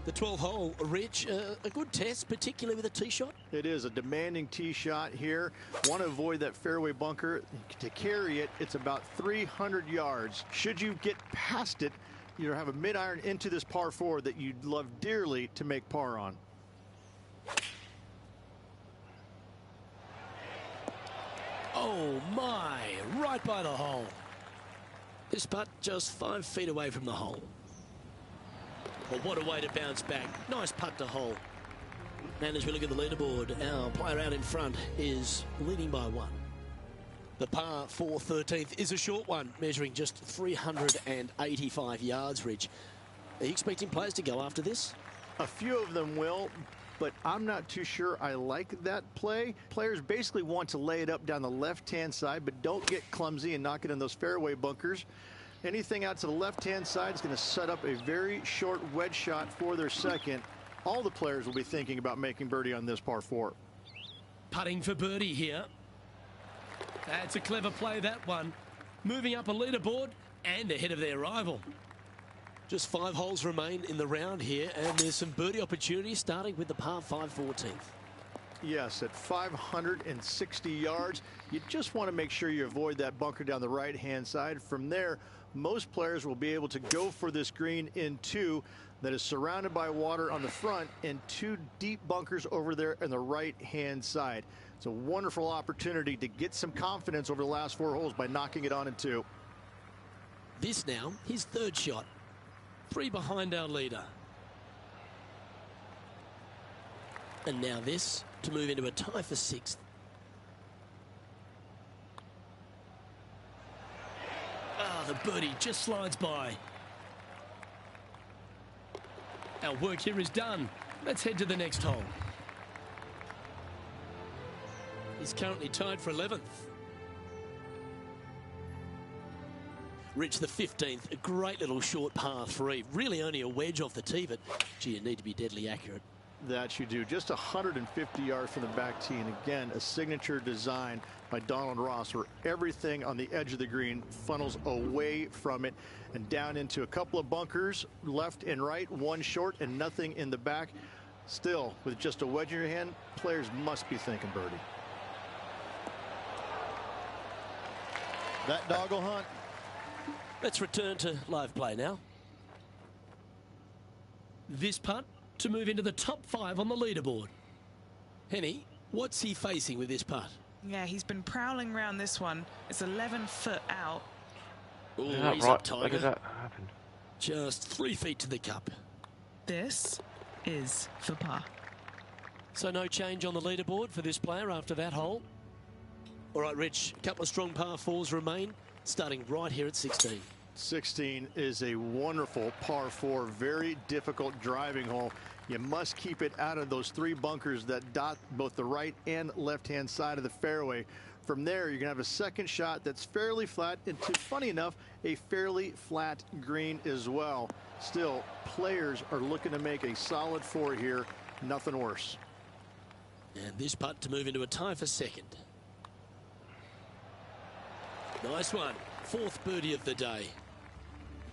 The 12th hole, Rich, a good test, particularly with a tee shot. It is a demanding tee shot here. Want to avoid that fairway bunker. To carry it, it's about 300 yards. Should you get past it, you have a mid-iron into this par 4 that you'd love dearly to make par on. Oh my, right by the hole. This putt just 5 feet away from the hole. Well, what a way to bounce back. Nice putt to hole. And as we look at the leaderboard, our player out in front is leading by 1. The par 4 13th is a short one, measuring just 385 yards, Rich. Are you expecting players to go after this? A few of them will, but I'm not too sure I like that play. Players basically want to lay it up down the left-hand side, but don't get clumsy and knock it in those fairway bunkers. Anything out to the left-hand side is going to set up a very short wedge shot for their second. All the players will be thinking about making birdie on this par 4. Putting for birdie here. That's a clever play, that one. Moving up a leaderboard and ahead of their rival. Just 5 holes remain in the round here, and there's some birdie opportunities starting with the par 5 14th. Yes, at 560 yards, you just want to make sure you avoid that bunker down the right-hand side. From there, most players will be able to go for this green in 2 that is surrounded by water on the front and 2 deep bunkers over there on the right-hand side. It's a wonderful opportunity to get some confidence over the last 4 holes by knocking it on in 2. This now, his 3rd shot. 3 behind our leader. And now this to move into a tie for 6th. Ah, the birdie just slides by. Our work here is done. Let's head to the next hole. He's currently tied for 11th. Rich, the 15th, a great little short par 3. Really only a wedge off the tee, but gee, you need to be deadly accurate. That you do. Just 150 yards from the back tee, and again, a signature design by Donald Ross, where everything on the edge of the green funnels away from it and down into a couple of bunkers, left and right, 1 short and nothing in the back. Still, with just a wedge in your hand, players must be thinking birdie. That dog will hunt. Let's return to live play now. This putt to move into the top 5 on the leaderboard. Henny, what's he facing with this putt? Yeah, he's been prowling around this one. It's 11 foot out. Oh, he's right? up, Tiger. Look at that happen. Just 3 feet to the cup. This is for par. So no change on the leaderboard for this player after that hole. All right, Rich, a couple of strong par 4s remain, starting right here at 16. 16 is a wonderful par 4, very difficult driving hole. You must keep it out of those 3 bunkers that dot both the right and left-hand side of the fairway. From there, you're going to have a second shot that's fairly flat, and funny enough, a fairly flat green as well. Still, players are looking to make a solid 4 here, nothing worse. And this putt to move into a tie for 2nd. Nice one. 4th birdie of the day.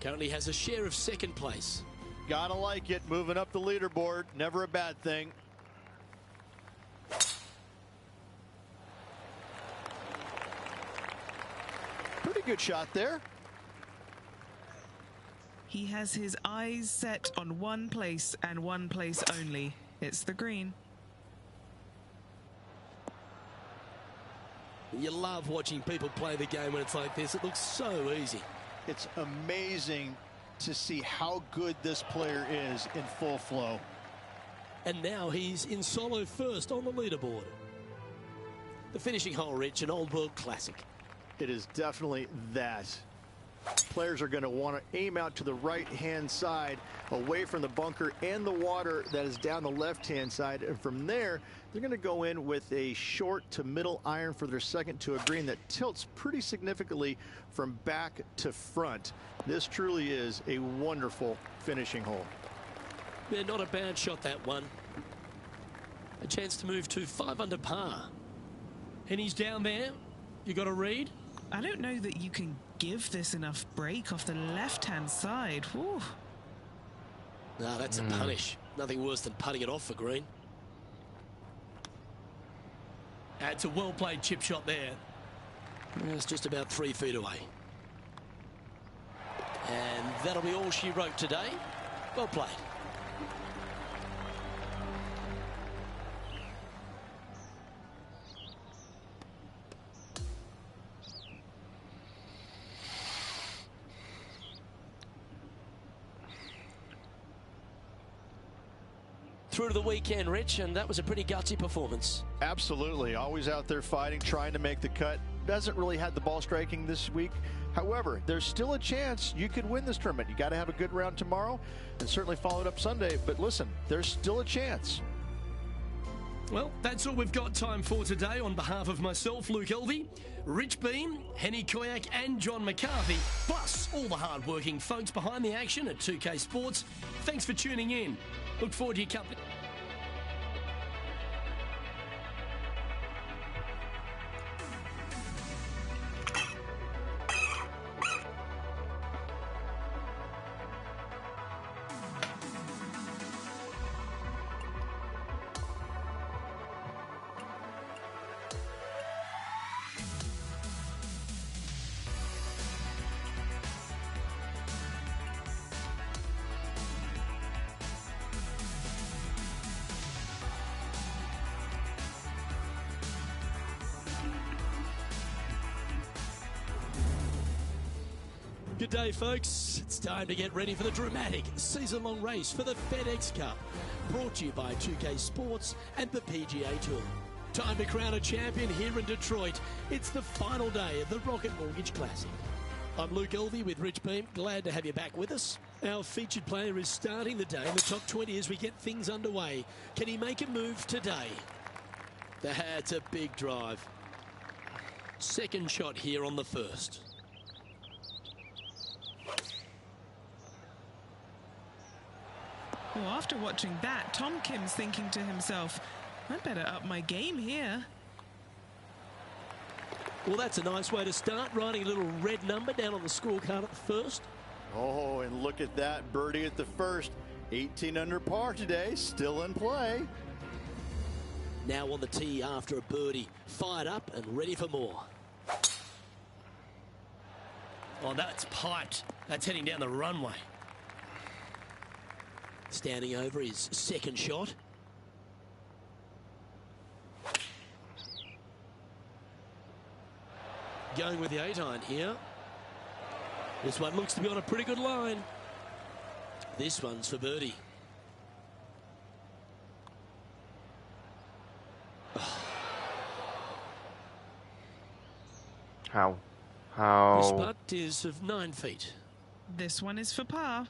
Currently has a share of 2nd place. Gotta like it, moving up the leaderboard, never a bad thing. Pretty good shot there. He has his eyes set on one place and one place only. It's the green. You love watching people play the game when it's like this. It looks so easy. It's amazing to see how good this player is in full flow. And now he's in solo first on the leaderboard. The finishing hole, Rich, an old world classic. It is definitely that. Players are going to want to aim out to the right-hand side, away from the bunker and the water that is down the left-hand side. And from there, they're going to go in with a short to middle iron for their second to a green that tilts pretty significantly from back to front. This truly is a wonderful finishing hole. Yeah, not a bad shot, that one. A chance to move to 5 under par. And he's down there. You got a read? I don't know that you can give this enough break off the left-hand side. Whew. No, that's a punish. Nothing worse than putting it off for green. That's a well-played chip shot there. It's just about 3 feet away. And that'll be all she wrote today. Well played. Through to the weekend, Rich, and that was a pretty gutsy performance. Absolutely. Always out there fighting, trying to make the cut. Doesn't really have the ball striking this week. However, there's still a chance you could win this tournament. You got to have a good round tomorrow and certainly follow it up Sunday. But listen, there's still a chance. Well, that's all we've got time for today. On behalf of myself, Luke Elvey, Rich Beam, Henny Koyak and John McCarthy, plus all the hard-working folks behind the action at 2K Sports, thanks for tuning in. Look forward to your company. Good day, folks. It's time to get ready for the dramatic season-long race for the FedEx Cup. Brought to you by 2K Sports and the PGA Tour. Time to crown a champion here in Detroit. It's the final day of the Rocket Mortgage Classic. I'm Luke Elvey with Rich Beam. Glad to have you back with us. Our featured player is starting the day in the top 20 as we get things underway. Can he make a move today? That's a big drive. Second shot here on the first. Well, after watching that, Tom Kim's thinking to himself, I'd better up my game here. Well, that's a nice way to start, writing a little red number down on the scorecard at the first. Oh, and look at that birdie at the first. 18 under par today, still in play. Now on the tee after a birdie, fired up and ready for more. Oh, that's piped. That's heading down the runway. Standing over his second shot. Going with the 8-iron here. This one looks to be on a pretty good line. This one's for birdie. How? This putt is of 9 feet. This one is for par.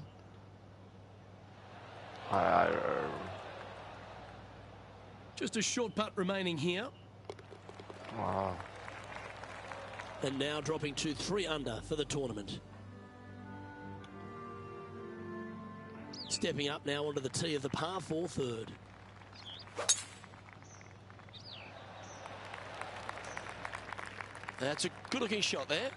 Just a short putt remaining here. Wow. And now dropping to 3 under for the tournament. Stepping up now onto the tee of the par 4 third. That's a good looking shot there.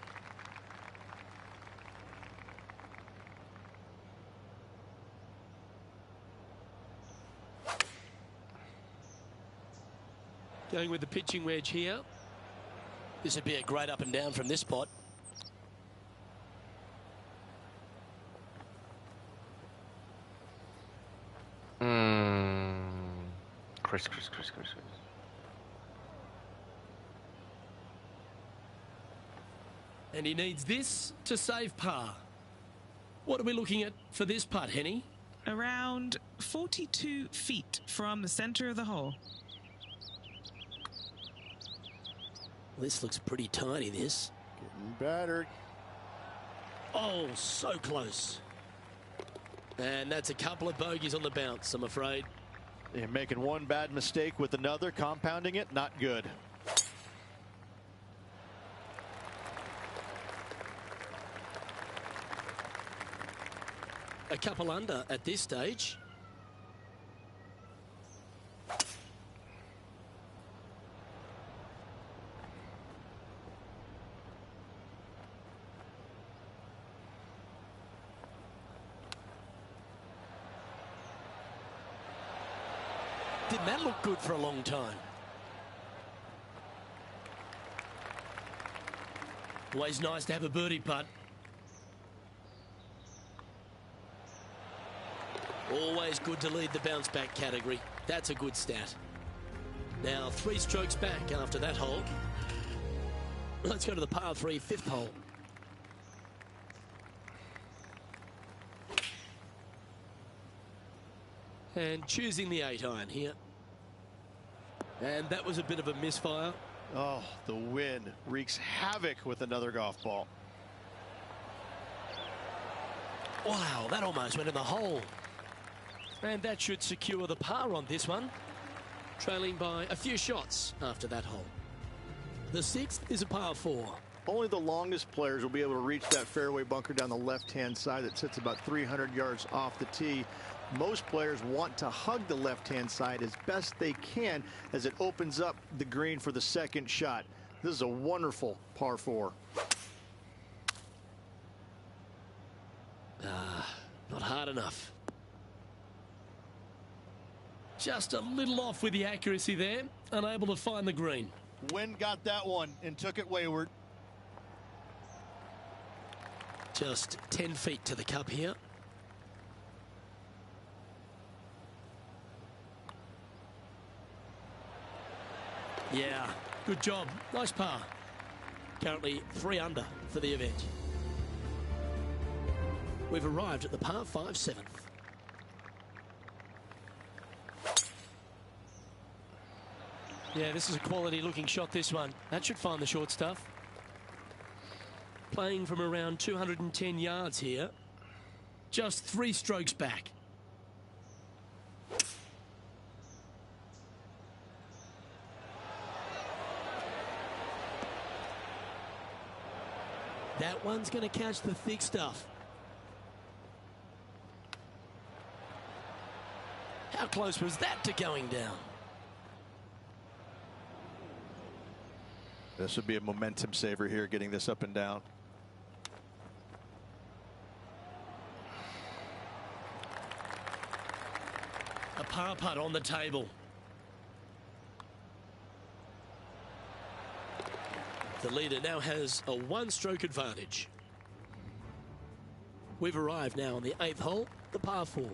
Going with the pitching wedge here. This would be a great up and down from this spot. Chris. And he needs this to save par. What are we looking at for this putt, Henny? Around 42 feet from the center of the hole. This looks pretty tiny, this. Getting battered. Oh, so close. And that's a couple of bogeys on the bounce, I'm afraid. You're making one bad mistake with another, compounding it, not good. A couple under at this stage. Didn't that look good for a long time? Always nice to have a birdie putt. Always good to lead the bounce back category. That's a good stat. Now 3 strokes back after that hole. Let's go to the par 3 5th hole. And choosing the 8-iron here. And that was a bit of a misfire. Oh, the wind wreaks havoc with another golf ball. Wow, that almost went in the hole. And that should secure the par on this one. Trailing by a few shots after that hole. The 6th is a par 4. Only the longest players will be able to reach that fairway bunker down the left-hand side that sits about 300 yards off the tee. Most players want to hug the left-hand side as best they can as it opens up the green for the second shot. This is a wonderful par 4. Not hard enough. Just a little off with the accuracy there. Unable to find the green. Wind got that one and took it wayward. Just 10 feet to the cup here. Yeah, good job. Nice par. Currently 3 under for the event. We've arrived at the par 5 7th. Yeah, this is a quality looking shot, this one. That should find the short stuff. Playing from around 210 yards here. Just 3 strokes back. That one's going to catch the thick stuff. How close was that to going down? This would be a momentum saver here, getting this up and down. A par putt on the table. The leader now has a 1-stroke advantage. We've arrived now on the 8th hole, the par 4.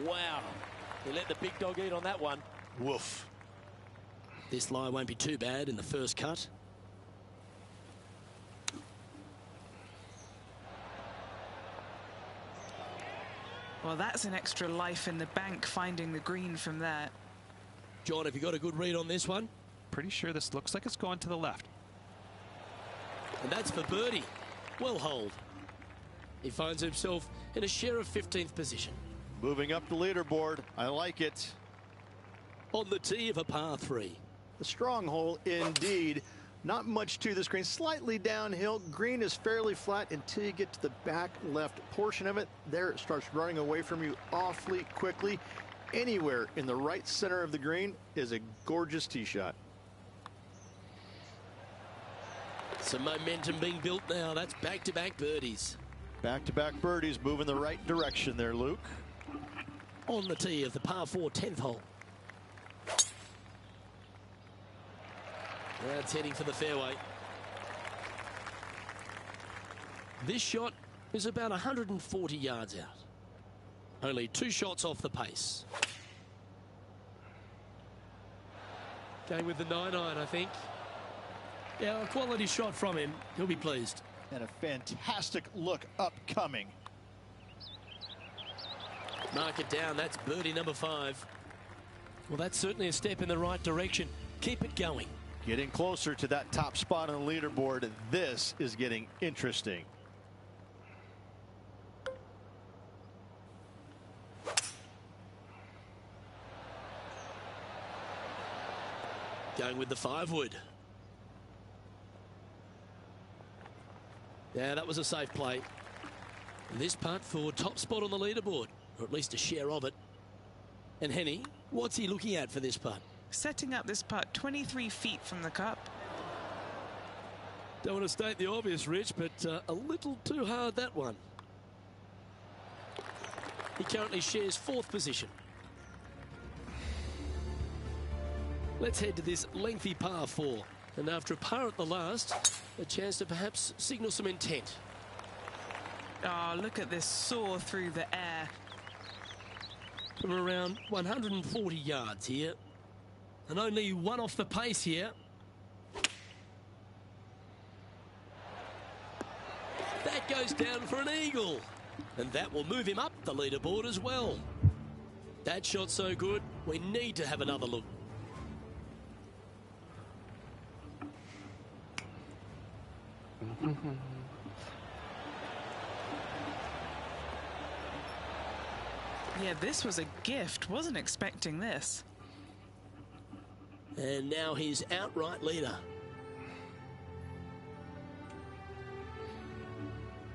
Wow. He let the big dog eat on that one. Woof. This lie won't be too bad in the first cut. Well, that's an extra life in the bank, finding the green from there. John, have you got a good read on this one? Pretty sure this looks like it's going to the left. And that's for birdie. Well holed. He finds himself in a share of 15th position. Moving up the leaderboard. I like it. On the tee of a par 3. The strong hole indeed. Not much to this green. Slightly downhill. Green is fairly flat until you get to the back left portion of it. There it starts running away from you awfully quickly. Anywhere in the right center of the green is a gorgeous tee shot. Some momentum being built now. That's back-to-back birdies. Back-to-back birdies moving the right direction there, Luke. On the tee of the par 4 10th hole. That's heading for the fairway. This shot is about 140 yards out. Only 2 shots off the pace. Going with the 9-iron, I think. Yeah, a quality shot from him. He'll be pleased. And a fantastic look upcoming. Mark it down. That's birdie number 5. Well, that's certainly a step in the right direction. Keep it going. Getting closer to that top spot on the leaderboard. This is getting interesting. Going with the 5-wood. Yeah, that was a safe play. This putt for top spot on the leaderboard, or at least a share of it. And Henny, what's he looking at for this putt? Setting up this putt 23 feet from the cup. Don't want to state the obvious, Rich, but a little too hard, that one. He currently shares 4th position. Let's head to this lengthy par 4. And after a par at the last, a chance to perhaps signal some intent. Oh, look at this soar through the air. From around 140 yards here. And only one off the pace here. That goes down for an eagle. And that will move him up the leaderboard as well. That shot so good, we need to have another look. Yeah, this was a gift. Wasn't expecting this. And now he's outright leader.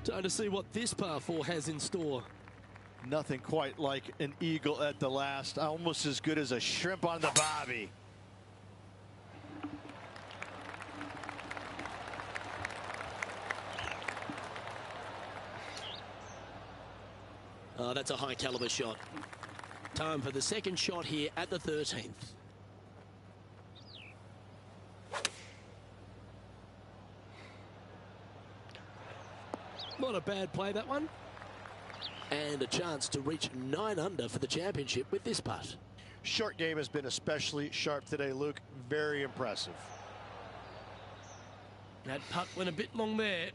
Time to see what this par 4 has in store. Nothing quite like an eagle at the last. Almost as good as a shrimp on the bobby. Oh, that's a high caliber shot. Time for the second shot here at the 13th. Not a bad play, that one. And a chance to reach 9 under for the championship with this putt. Short game has been especially sharp today, Luke. Very impressive. That putt went a bit long there.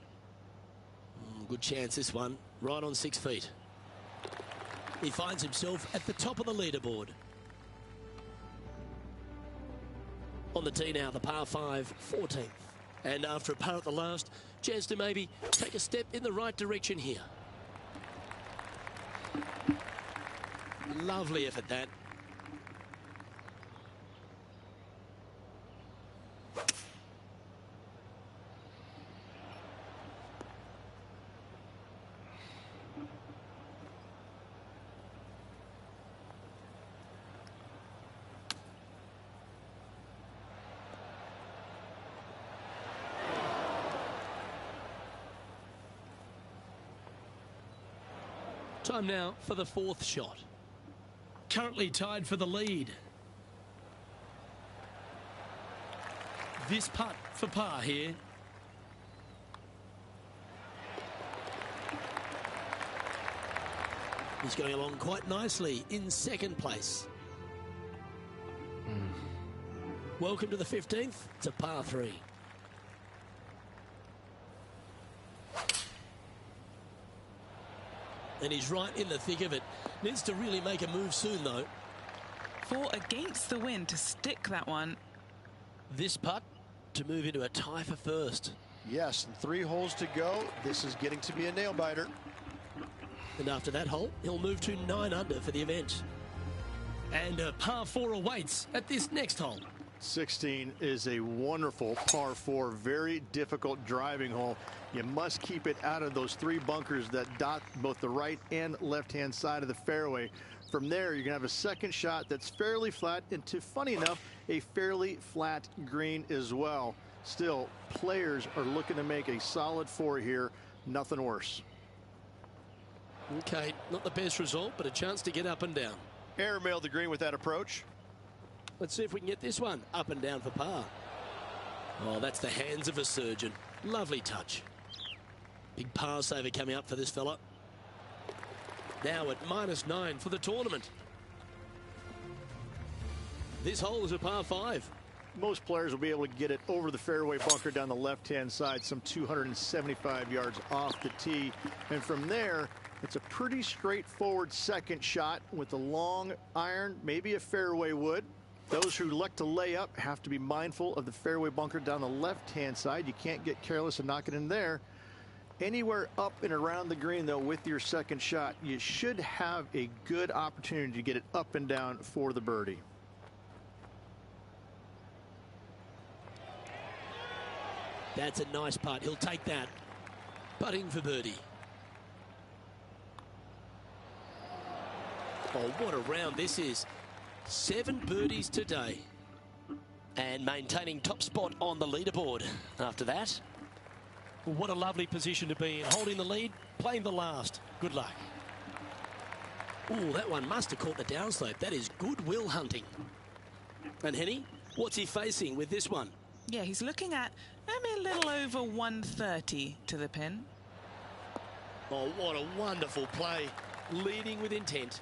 Good chance, this one. Right on 6 feet. He finds himself at the top of the leaderboard. On the tee now, the par 5, 14th. And after a par at the last, chance to maybe take a step in the right direction here. Lovely effort, that. Time now for the 4th shot. Currently tied for the lead. This putt for par here. He's going along quite nicely in 2nd place. Welcome to the 15th. It's a par 3. And he's right in the thick of it. Needs to really make a move soon, though. 4 against the wind to stick that one. This putt to move into a tie for 1st. Yes, and 3 holes to go. This is getting to be a nail-biter. And after that hole, he'll move to 9 under for the event. And a par 4 awaits at this next hole. 16 is a wonderful par 4, very difficult driving hole. You must keep it out of those 3 bunkers that dot both the right and left-hand side of the fairway. From there, you're going to have a second shot that's fairly flat, and to, funny enough, a fairly flat green as well. Still, players are looking to make a solid 4 here. Nothing worse. Okay, not the best result, but a chance to get up and down. Airmailed the green with that approach. Let's see if we can get this one up and down for par. Oh, that's the hands of a surgeon. Lovely touch. Big par saver coming up for this fella. Now at -9 for the tournament. This hole is a par 5. Most players will be able to get it over the fairway bunker down the left-hand side, some 275 yards off the tee. And from there, it's a pretty straightforward second shot with a long iron, maybe a fairway wood. Those who elect to lay up have to be mindful of the fairway bunker down the left-hand side. You can't get careless and knock it in there. Anywhere up and around the green, though, with your second shot, you should have a good opportunity to get it up and down for the birdie. That's a nice putt. He'll take that. Putting for birdie. Oh, what a round this is. 7 birdies today. And maintaining top spot on the leaderboard after that. Well, what a lovely position to be in. Holding the lead, playing the last. Good luck. Oh, that one must have caught the downslope. That is goodwill hunting. And Henny, what's he facing with this one? Yeah, he's looking at maybe a little over 130 to the pin. Oh, what a wonderful play. Leading with intent.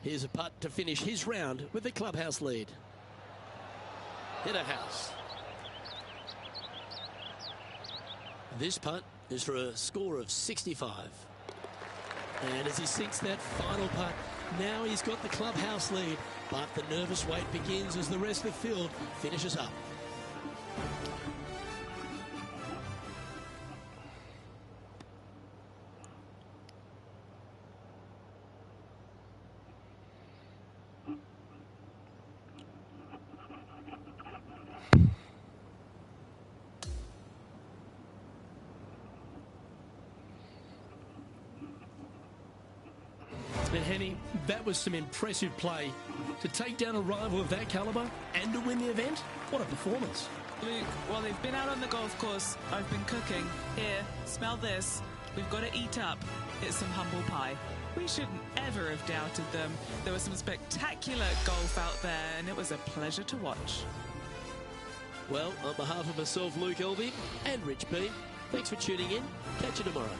Here's a putt to finish his round with the clubhouse lead. Hit a house. This putt is for a score of 65. And as he sinks that final putt, now he's got the clubhouse lead. But the nervous wait begins as the rest of the field finishes up. And Henny, that was some impressive play. To take down a rival of that caliber and to win the event, what a performance. Luke, while they've been out on the golf course, I've been cooking. Here, smell this. We've got to eat up. It's some humble pie. We shouldn't ever have doubted them. There was some spectacular golf out there, and it was a pleasure to watch. Well, on behalf of myself, Luke Elvey, and Rich B, thanks for tuning in. Catch you tomorrow.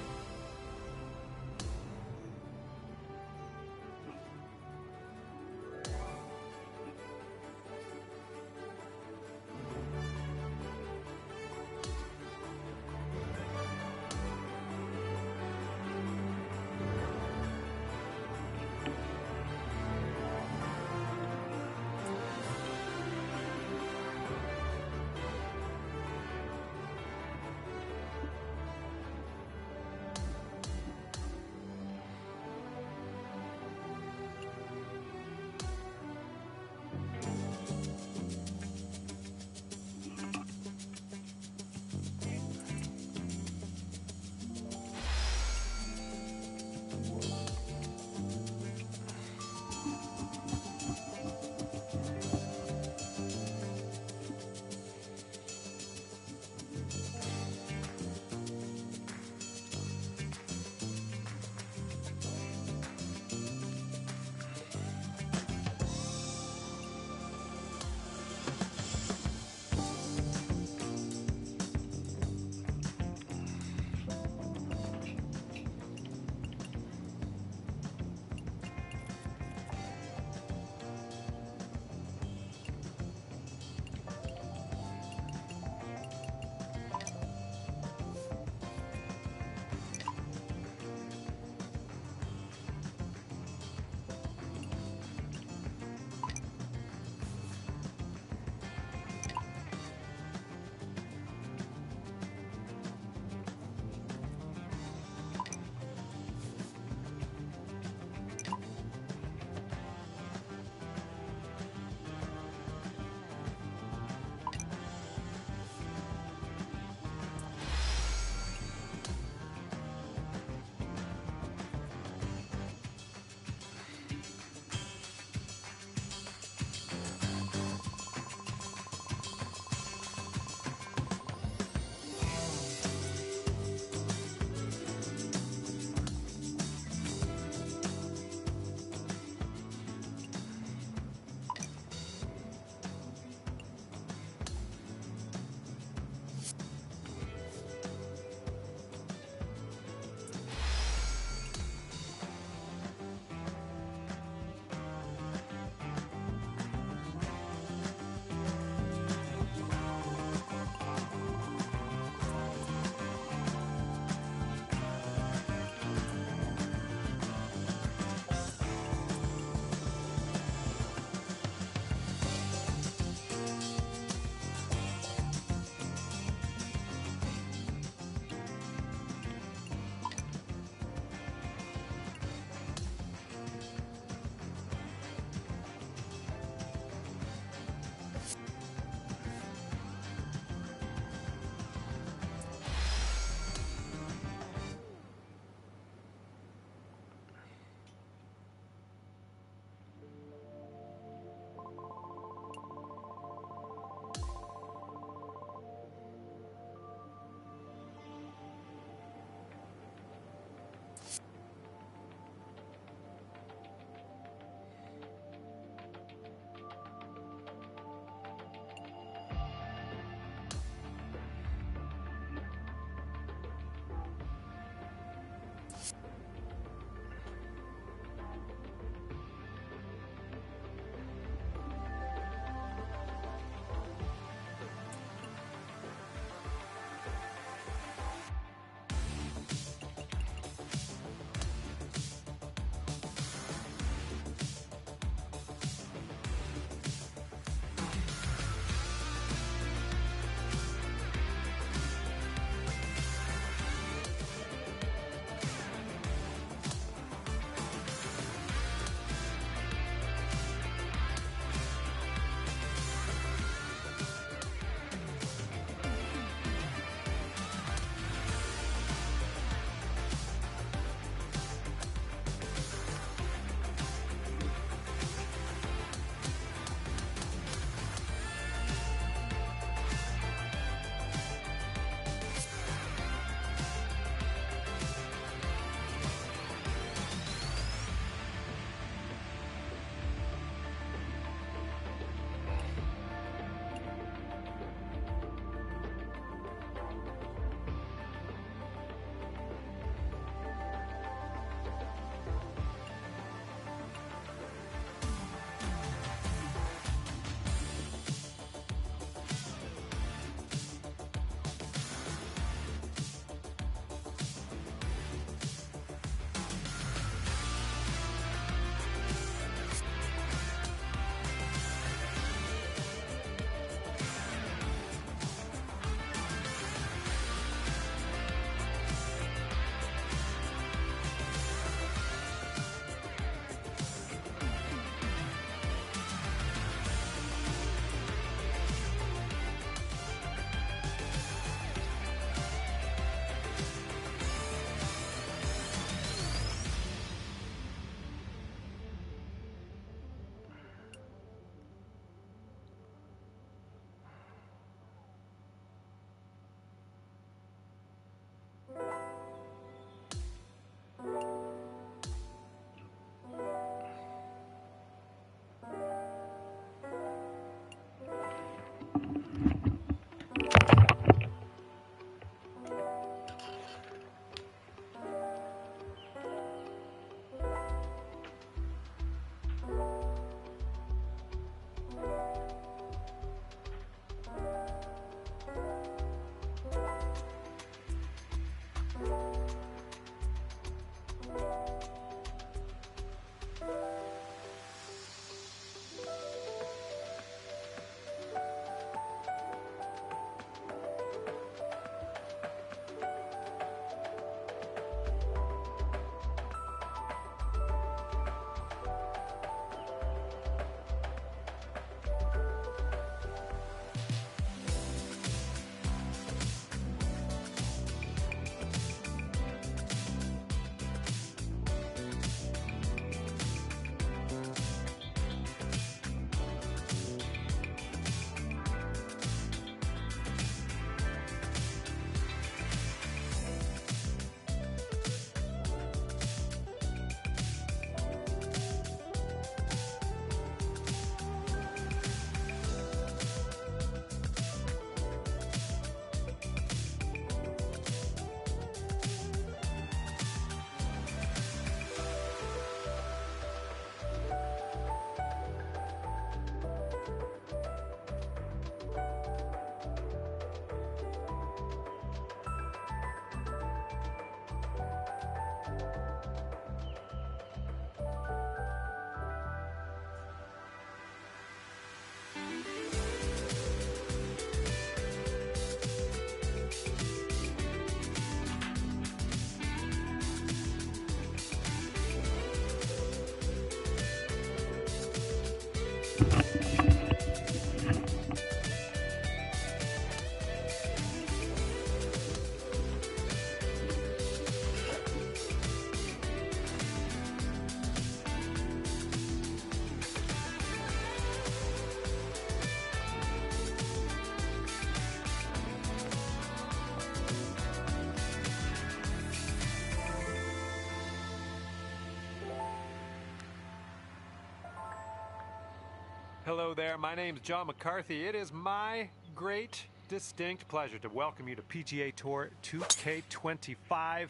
Hello there, my name's John McCarthy. It is my great, distinct pleasure to welcome you to PGA Tour 2K25.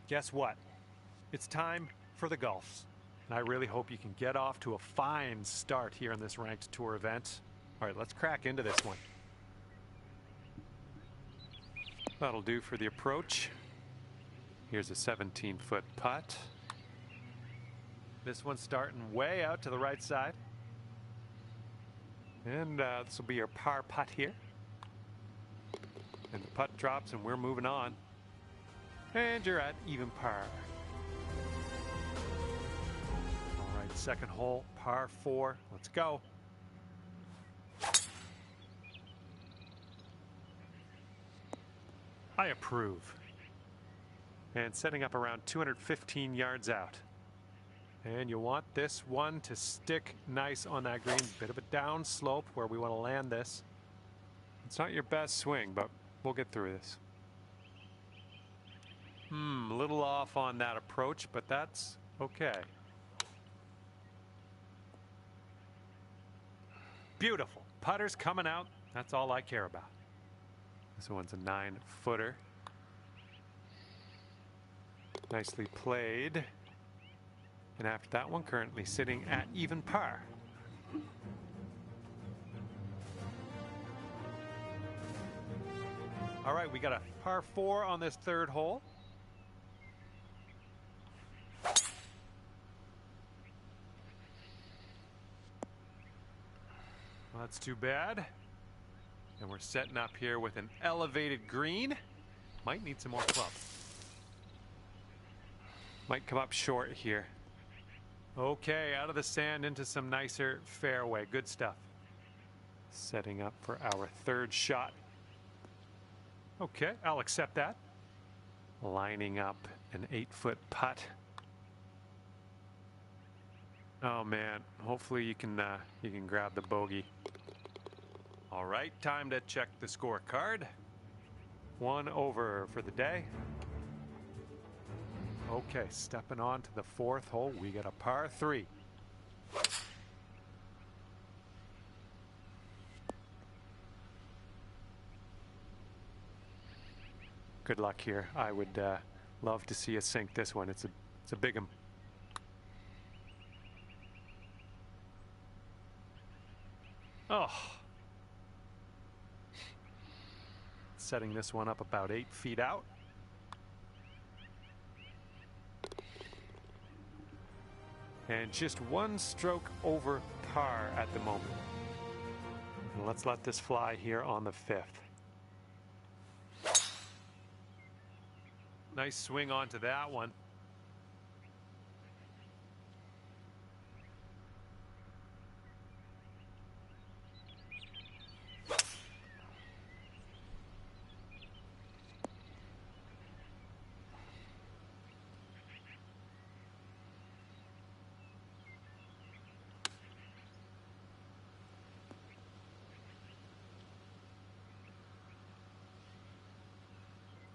Guess what? It's time for the golfs. And I really hope you can get off to a fine start here in this ranked tour event. All right, let's crack into this one. That'll do for the approach. Here's a 17-foot putt. This one's starting way out to the right side. And this will be your par putt here. And the putt drops and we're moving on. And you're at even par. All right, second hole, par 4. Let's go. I approve. And setting up around 215 yards out. And you want this one to stick nice on that green. Bit of a down slope where we want to land this. It's not your best swing, but we'll get through this. A little off on that approach, but that's okay. Beautiful. Putter's coming out. That's all I care about. This one's a 9-footer. Nicely played. And after that one, currently sitting at even par. All right, we got a par 4 on this third hole. Well, that's too bad. And we're setting up here with an elevated green. Might need some more club. Might come up short here. Okay, out of the sand into some nicer fairway. Good stuff. Setting up for our third shot. Okay, I'll accept that. Lining up an 8-foot putt. Oh man, hopefully you can grab the bogey. All right, time to check the scorecard. 1 over for the day. Okay, stepping on to the fourth hole, we got a par 3. Good luck here. I would love to see us sink this one. It's a big one. Oh. Setting this one up about 8 feet out. And just 1 stroke over par at the moment. And let's let this fly here on the 5th. Nice swing onto that one.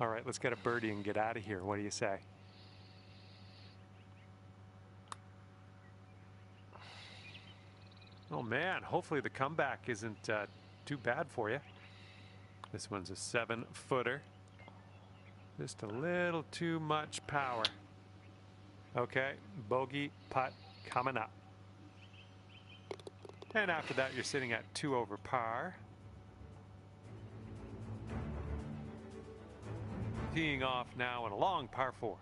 All right, let's get a birdie and get out of here. What do you say? Oh man, hopefully the comeback isn't too bad for you. This one's a 7-footer. Just a little too much power. Okay, bogey putt coming up. And after that, you're sitting at 2 over par. Teeing off now in a long par 4.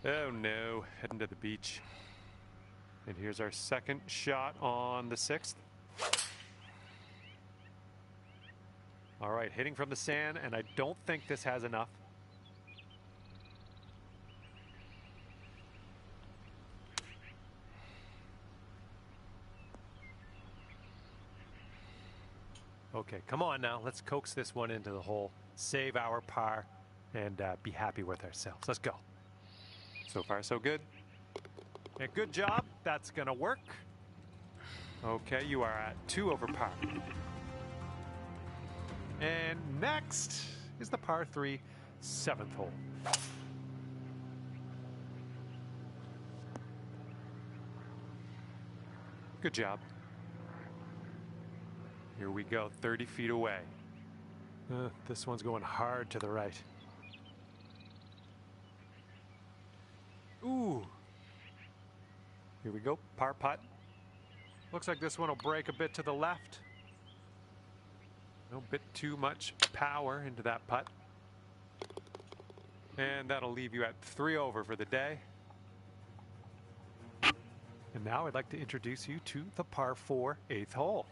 Oh no, heading to the beach. And here's our second shot on the 6th. All right, hitting from the sand, and I don't think this has enough. Okay, come on now. Let's coax this one into the hole, save our par, and be happy with ourselves. Let's go. So far, so good. Yeah, good job. That's going to work. Okay, you are at 2 over par. And next is the par 3 7th hole. Good job. Here we go, 30 feet away. This one's going hard to the right. Ooh. Here we go, par putt. Looks like this one will break a bit to the left. A bit too much power into that putt. And that'll leave you at 3 over for the day. And now I'd like to introduce you to the par 4 8th hole.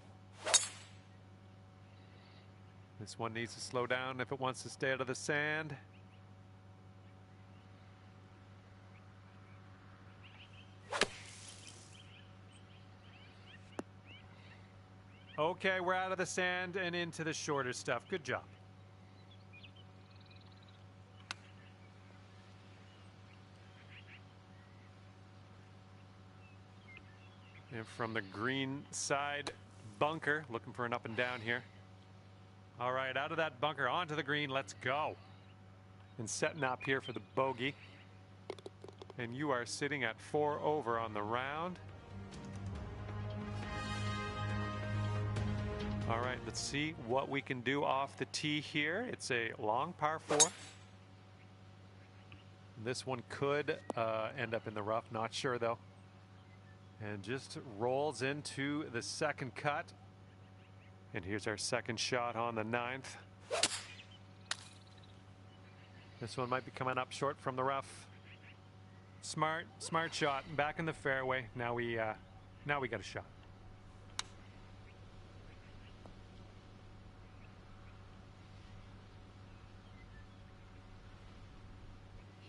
This one needs to slow down if it wants to stay out of the sand. Okay, we're out of the sand and into the shorter stuff. Good job. And from the green side bunker, looking for an up and down here. All right, out of that bunker, onto the green, let's go. And setting up here for the bogey. And you are sitting at 4 over on the round. All right, let's see what we can do off the tee here. It's a long par 4. This one could end up in the rough, not sure though. And just rolls into the second cut. And here's our second shot on the 9th. This one might be coming up short from the rough. Smart shot. Back in the fairway. Now we got a shot.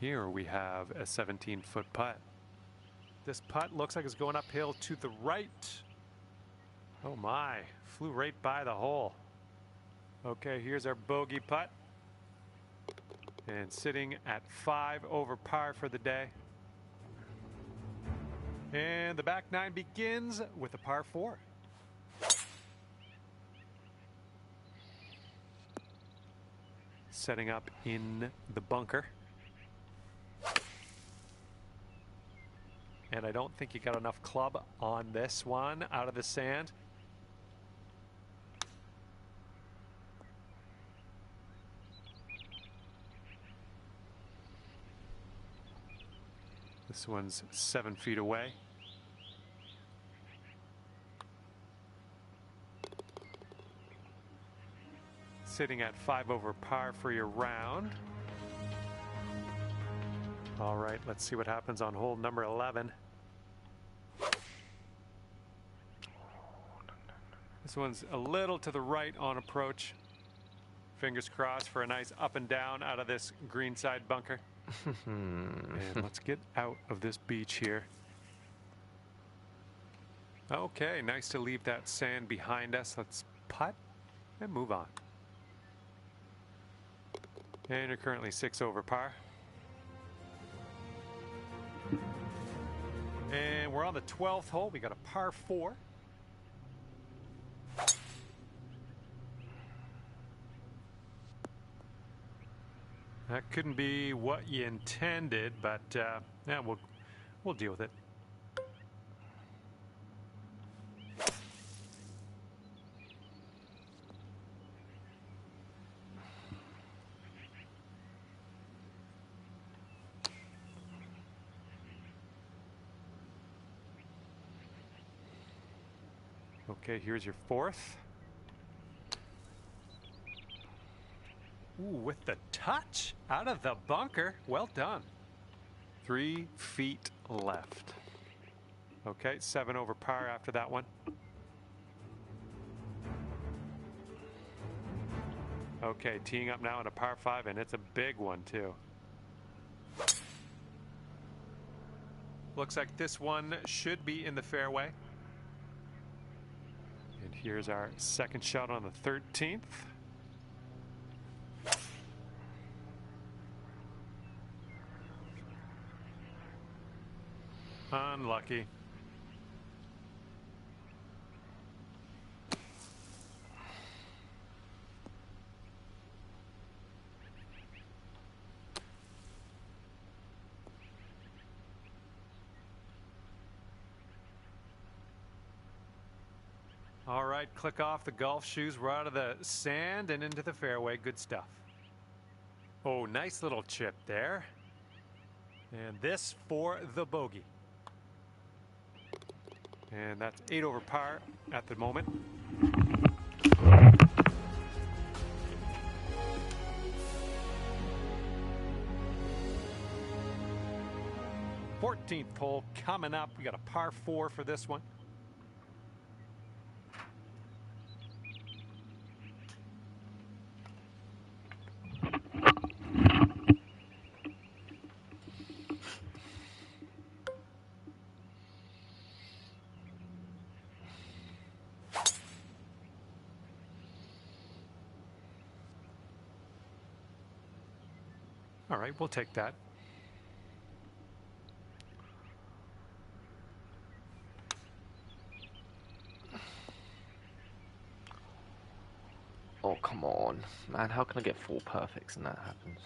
Here we have a 17-foot putt. This putt looks like it's going uphill to the right. Oh my, flew right by the hole. Okay, here's our bogey putt. And sitting at 5 over par for the day. And the back 9 begins with a par 4. Setting up in the bunker. And I don't think you got enough club on this one out of the sand. This one's 7 feet away. Sitting at 5 over par for your round. All right, let's see what happens on hole number 11. This one's a little to the right on approach. Fingers crossed for a nice up and down out of this greenside bunker. And let's get out of this beach here. Okay, nice to leave that sand behind us. Let's putt and move on. And you're currently 6 over par. And we're on the 12th hole. We got a par 4. That couldn't be what you intended, but yeah, we'll deal with it. Okay, here's your 4th. Ooh, with the touch out of the bunker. Well done. 3 feet left. Okay, 7 over par after that one. Okay, teeing up now in a par 5, and it's a big one too. Looks like this one should be in the fairway. And here's our second shot on the 13th. Unlucky. All right, click off the golf shoes. We're out of the sand and into the fairway. Good stuff. Oh, nice little chip there. And this for the bogey. And that's 8 over par at the moment. Fourteenth hole coming up. We got a par 4 for this one. All right, we'll take that. Oh, come on. Man, how can I get 4 perfects and that happens?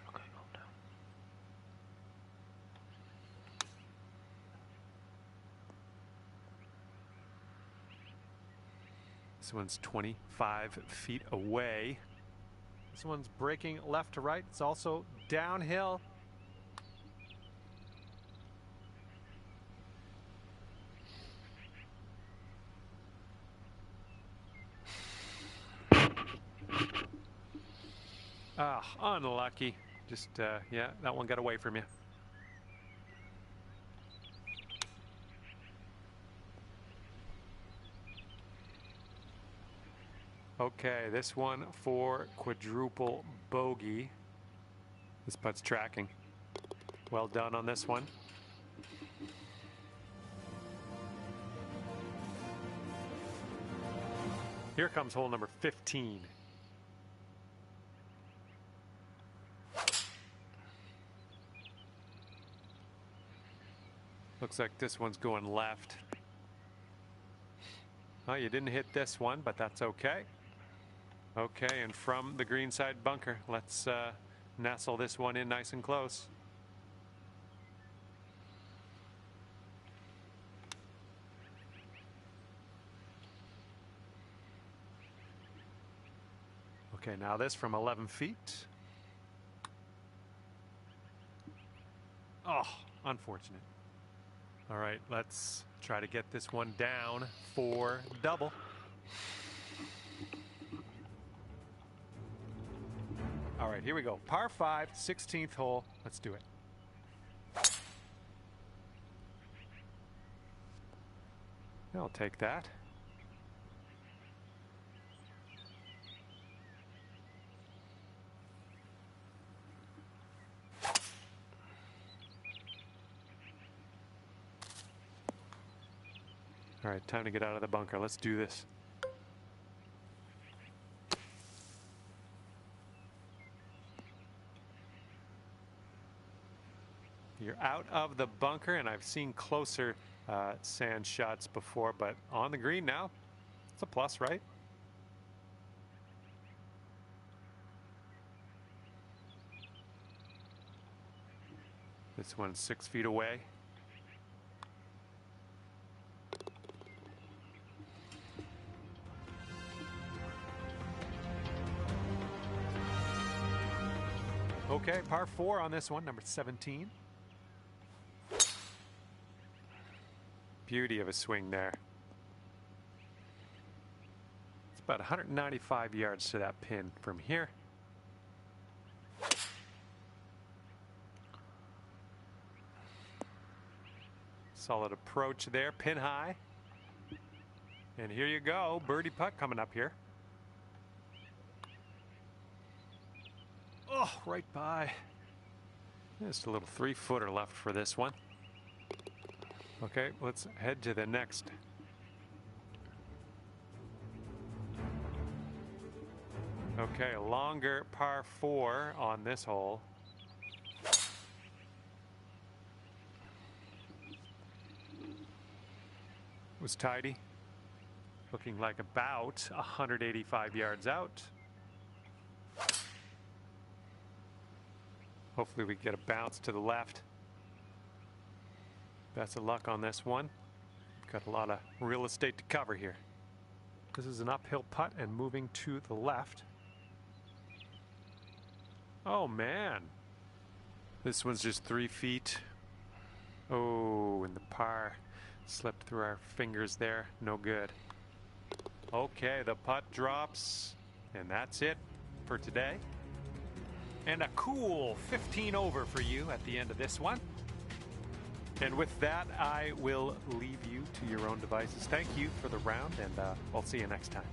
Okay, calm down. This one's 25 feet away. This one's breaking left to right. It's also downhill. Ah, unlucky. Just, yeah, that one got away from you. Okay, this one for quadruple bogey. This putt's tracking. Well done on this one. Here comes hole number 15. Looks like this one's going left. Well, you didn't hit this one, but that's okay. Okay, and from the greenside bunker, let's nestle this one in nice and close. Okay, now this from 11 feet. Oh, unfortunate. All right, let's try to get this one down for double. All right, here we go. Par 5, 16th hole. Let's do it. I'll take that. All right, time to get out of the bunker. Let's do this. You're out of the bunker, and I've seen closer sand shots before, but on the green now, it's a plus, right? This one's 6 feet away. Okay, par 4 on this one, number 17. Beauty of a swing there. It's about 195 yards to that pin from here. Solid approach there, pin high. And here you go, birdie putt coming up here. Oh, right by. Just a little 3-footer left for this one. Okay, let's head to the next. Okay, a longer par 4 on this hole. was tidy. Looking like about 185 yards out. Hopefully we get a bounce to the left. Best of luck on this one. Got a lot of real estate to cover here. This is an uphill putt and moving to the left. Oh man. This one's just 3 feet. Oh, and the par slipped through our fingers there. No good. Okay, the putt drops, and that's it for today. And a cool 15 over for you at the end of this one. And with that, I will leave you to your own devices. Thank you for the round, and we'll see you next time.